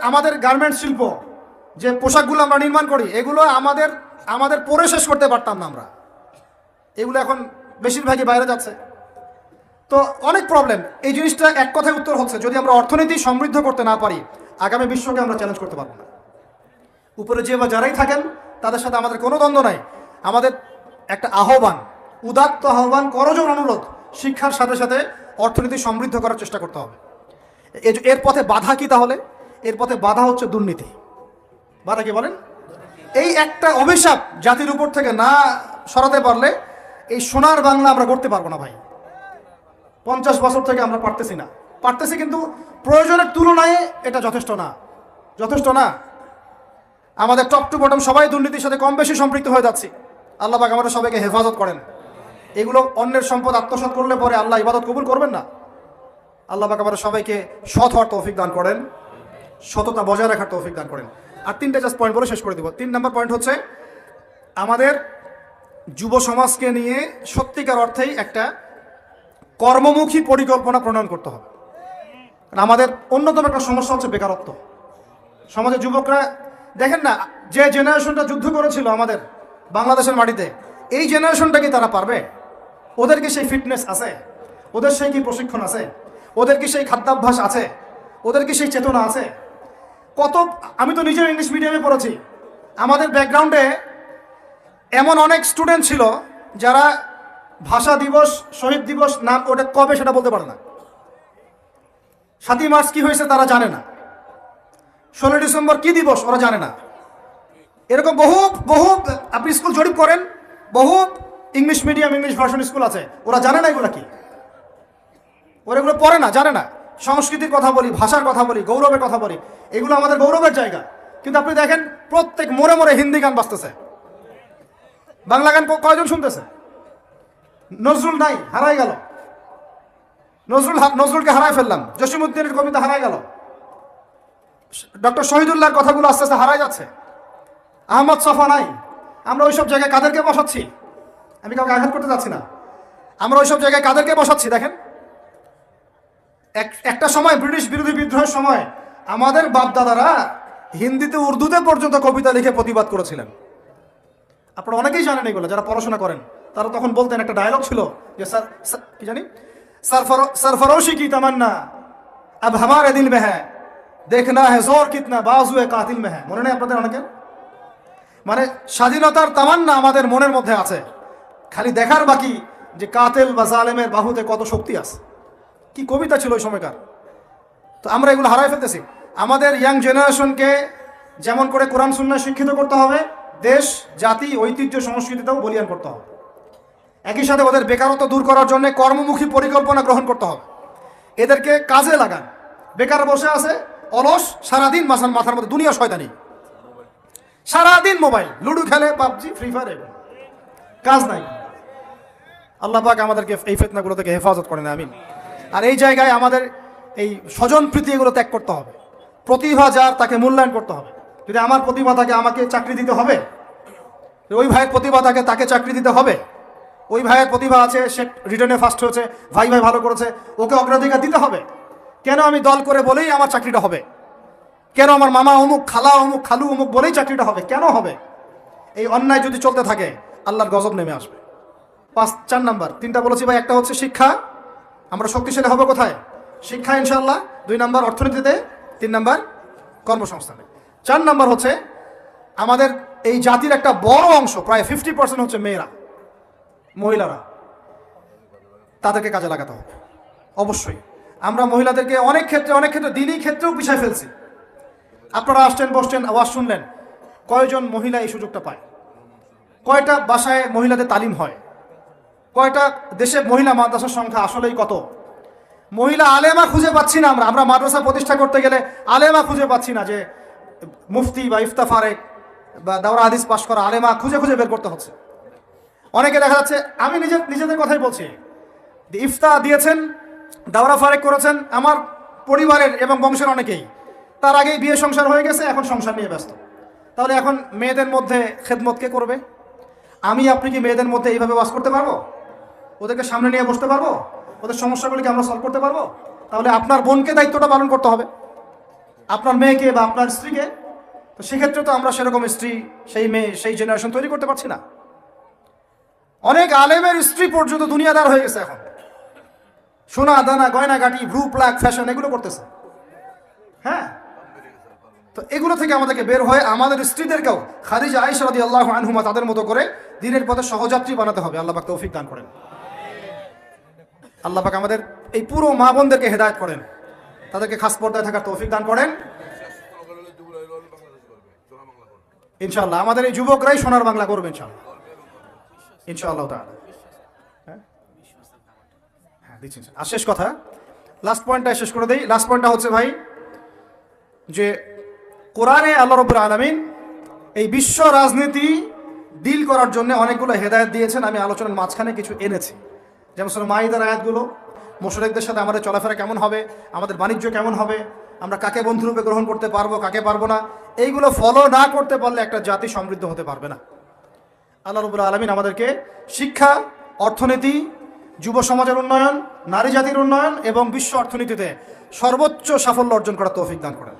আমাদের গার্মেন্টস শিল্প, যে পোশাকগুলো আমরা নির্মাণ করি, এগুলো আমাদের পরে শেষ করতে পারতাম না আমরা। এগুলো এখন বেশিরভাগই বাইরে যাচ্ছে। তো অনেক প্রবলেম। এই জিনিসটা এক কথায় উত্তর হচ্ছে, যদি আমরা অর্থনীতি সমৃদ্ধ করতে না পারি, আগামী বিশ্বকে আমরা চ্যালেঞ্জ করতে পারবো না। উপরে যে বা যারাই থাকেন তাদের সাথে আমাদের কোনো দ্বন্দ্ব নাই। আমাদের একটা আহ্বান, উদাত্ত আহ্বান, করজোর অনুরোধ, শিক্ষার সাথে সাথে অর্থনীতি সমৃদ্ধ করার চেষ্টা করতে হবে। এর পথে বাধা কি তাহলে? এর পথে বাধা হচ্ছে দুর্নীতি। বাধা কি বলেন? এই একটা অভিশাপ জাতির উপর থেকে না সরাতে পারলে এই সোনার বাংলা আমরা করতে পারবো না ভাই। 50 বছর থেকে আমরা পারতেছি, কিন্তু প্রয়োজনের তুলনায় এটা যথেষ্ট না। আমাদের টপ টু বটম সবাই দুর্নীতির সাথে কম বেশি সম্পৃক্ত হয়ে যাচ্ছি। আল্লাহ পাক আমাদের সবাইকে হেফাজত করেন। এগুলো অন্যের সম্পদ আত্মসাৎ করলে পরে আল্লাহ ইবাদত কবুল করবেন না। আল্লাহ পাক আমাদের সবাইকে সৎ হওয়ার তৌফিক দান করেন, সততা বজায় রাখার তৌফিক দান করেন। আর 3টা জাস্ট পয়েন্ট বলে শেষ করে দিব। 3 নম্বর পয়েন্ট হচ্ছে, আমাদের যুব সমাজকে নিয়ে সত্যিকার অর্থেই একটা কর্মমুখী পরিকল্পনা প্রণয়ন করতে হবে। আমাদের অন্যতম একটা সমস্যা হচ্ছে বেকারত্ব। সমাজের যুবকরা দেখেন না, যে জেনারেশনটা যুদ্ধ করেছিল আমাদের বাংলাদেশের মাটিতে, এই জেনারেশনটা কি তারা পারবে? ওদের কি সেই ফিটনেস আছে? ওদের সেই কি প্রশিক্ষণ আছে? ওদের কি সেই খাদ্যাভ্যাস আছে? ওদের কি সেই চেতনা আছে? আমি তো নিজেও ইংলিশ মিডিয়ামে পড়েছি। আমাদের ব্যাকগ্রাউন্ডে এমন অনেক স্টুডেন্ট ছিল যারা ভাষা দিবস, শহীদ দিবস নাম ওটা কবে সেটা বলতে পারে না। 7ই মার্চ কি হয়েছে তারা জানে না। 16 ডিসেম্বর কি দিবস ওরা জানে না। এরকম বহু আপনি স্কুল জরিপ করেন, বহু English medium, English version school আছে, ওরা জানে না এগুলো কি। ওরা এগুলো পড়ে না, জানে না। সংস্কৃতির কথা বলি, ভাষার কথা বলি, গৌরবের কথা বলি, এগুলো আমাদের গৌরবের জায়গা। কিন্তু আপনি দেখেন প্রত্যেক মোড়ে হিন্দি গান বাজতেছে, বাংলা গান কয়জন শুনতেছে? নজরুল নাই, হারাই গেল। নজরুলকে হারাই ফেললাম, জসিমউদ্দিনের কবিতা হারাই গেল, ডক্টর শহীদুল্লাহর কথাগুলো আস্তে আস্তে হারাই যাচ্ছে, আহমদ ছফা নাই। আমরা ওইসব জায়গায় কাদেরকে বসাচ্ছি? আমি কাউকে আঘাত করতে যাচ্ছি না, আমরা ওইসব জায়গায় কাদেরকে বসাচ্ছি দেখেন। একটা সময় ব্রিটিশ বিরোধী বিদ্রোহের সময় আমাদের বাপদাদারা হিন্দিতে, উর্দুতে পর্যন্ত কবিতা লিখে প্রতিবাদ করেছিলেন। আপনারা অনেকেই জানেন এগুলো, যারা পড়াশোনা করেন তারা তখন বলতেন, একটা ডায়লগ ছিল যে কি জানি, सरफरोशी की तमन्ना अब हमारे दिल में है, देखना है जोर कितना बाजुए कातिल में है। মনে নেই আপনাদের অনেকের? মানে স্বাধীনতার তামান্না আমাদের মনের মধ্যে আছে, খালি দেখার বাকি যে কাতেল বা জালেমের বাহুতে কত শক্তি আছে। কি কবিতা ছিল ওই সময়কার। তো আমরা এগুলো হারাই ফেলতেছি। আমাদের ইয়াং জেনারেশনকে যেমন করে কোরআন সুন্নাহ শিক্ষিত করতে হবে, দেশ জাতি ঐতিহ্য সংস্কৃতিতেও বলিয়ান করতে হবে। একই সাথে ওদের বেকারত্ব দূর করার জন্য কর্মমুখী পরিকল্পনা গ্রহণ করতে হবে। এদেরকে কাজে লাগান। বেকার বসে আছে অলস, সারাদিন মাথার মধ্যে দুনিয়া শয়তানি, সারাদিন মোবাইল, লুডো খেলে, পাবজি, ফ্রি ফায়ার, কাজ নাই। আল্লাহ পাক আমাদেরকে এই ফিতনাগুলো থেকে হেফাজত করেন, আমিন। আর এই জায়গায় আমাদের এই স্বজন প্রীতি এগুলো ত্যাগ করতে হবে। প্রতিভা যার তাকে মূল্যায়ন করতে হবে। যদি আমার প্রতিভা থাকে আমাকে চাকরি দিতে হবে, ওই ভাইয়ের প্রতিভা থাকে তাকে চাকরি দিতে হবে। ওই ভাইয়ের প্রতিভা আছে, সে রিটার্নে ফার্স্ট হয়েছে, ভাই ভালো করেছে, ওকে অগ্রাধিকার দিতে হবে। কেন আমি দল করে বলেই আমার চাকরিটা হবে? কেন আমার মামা অমুক, খালা অমুক, খালু অমুক বলেই চাকরিটা হবে? কেন হবে? এই অন্যায় যদি চলতে থাকে আল্লাহর গজব নেমে আসবে। 4 নাম্বার, 3টা বলেছি ভাই। একটা হচ্ছে শিক্ষা, আমরা শক্তিশালী হবে কোথায়? শিক্ষা ইনশাআল্লাহ। 2 নাম্বার অর্থনীতিতে, 3 নাম্বার কর্মসংস্থানে। 4 নাম্বার হচ্ছে আমাদের এই জাতির একটা বড় অংশ, প্রায় 50% হচ্ছে মেয়েরা, মহিলারা। তাদেরকে কাজে লাগাতে হবে অবশ্যই। আমরা মহিলাদেরকে অনেক ক্ষেত্রে দিনই ক্ষেত্রেও পিছায় ফেলছি। আপনারা আসছেন, বসছেন, আওয়াজ শুনলেন, কয়জন মহিলা এই সুযোগটা পায়? কয়টা বাসায় মহিলাদের তালিম হয়? কয়টা দেশে মহিলা মাদ্রাসার সংখ্যা আসলেই কত? মহিলা আলেমা খুঁজে পাচ্ছি না। আমরা মাদ্রাসা প্রতিষ্ঠা করতে গেলে আলেমা খুঁজে পাচ্ছি না, যে মুফতি বা ইফতা ফারেক বা দাওরা হাদিস পাশ করা আলেমা খুঁজে বের করতে হচ্ছে। অনেকে দেখা যাচ্ছে, আমি নিজেদের কথাই বলছি, ইফতা দিয়েছেন, দাওরা ফারেক করেছেন আমার পরিবারের এবং বংশের অনেকেই, তার আগেই বিয়ে সংসার হয়ে গেছে, এখন সংসার নিয়ে ব্যস্ত। তাহলে এখন মেয়েদের মধ্যে খেদমত কে করবে? আমি আপনি কি মেয়েদের মধ্যে এইভাবে ওয়াজ করতে পারবো? ওদেরকে সামনে নিয়ে বসতে পারবো? ওদের সমস্যাগুলিকে আমরা সলভ করতে পারবো? তাহলে আপনার বোনকে দায়িত্বটা পালন করতে হবে, আপনার মেয়েকে বা আপনার স্ত্রীকে। তো সেক্ষেত্রে তো আমরা সেরকম স্ত্রী, সেই মেয়ে, সেই জেনারেশন তৈরি করতে পারছি না। অনেক আলেমের স্ত্রী পর্যন্ত দুনিয়াদার হয়ে গেছে এখন, সোনা দানা গয়নাগাটি, ভ্রু প্লাক, ফ্যাশন এগুলো করতেছে। হ্যাঁ, তো এগুলো থেকে আমাদেরকে বের হয়ে আমাদের স্ত্রীদেরকেও খাদিজা আয়েশা রাদিয়াল্লাহু আনহুমা তাদের মতো করে দ্বীনের পথে সহযাত্রী বানাতে হবে। আল্লাহ পাক তৌফিক দান করেন। আল্লাহ পাক আমাদের এই পুরো মা বোনদেরকে হেদায়েত করেন, তাদেরকে খাস পর্দায় থাকার তৌফিক দান করেন ইনশাআল্লাহ। আমাদের এই যুবকরাই সোনার বাংলা করবে ইনশাআল্লাহ, ইনশাআল্লাহ তাআলা। হ্যাঁ দিচ্ছেন। আর শেষ কথা, লাস্ট পয়েন্টটা শেষ করে দেই। লাস্ট পয়েন্টটা হচ্ছে ভাই, যে কোরআনে আল্লাহ রাব্বুল আলামিন এই বিশ্ব রাজনীতি ডিল করার জন্য অনেকগুলো হেদায়েত দিয়েছেন। আমি আলোচনার মাঝখানে কিছু এনেছি, যেমন সূরা মাইদার আয়াতগুলো, মুশরিকদের সাথে আমাদের চলাফেরা কেমন হবে, আমাদের বাণিজ্য কেমন হবে, আমরা কাকে বন্ধুরূপে গ্রহণ করতে পারবো, কাকে পারবো না, এইগুলো ফলো না করতে পারলে একটা জাতি সমৃদ্ধ হতে পারবে না। আল্লাহ রাব্বুল আলামিন আমাদেরকে শিক্ষা, অর্থনীতি, যুব সমাজের উন্নয়ন, নারী জাতির উন্নয়ন এবং বিশ্ব অর্থনীতিতে সর্বোচ্চ সাফল্য অর্জন করার তৌফিক দান করেন।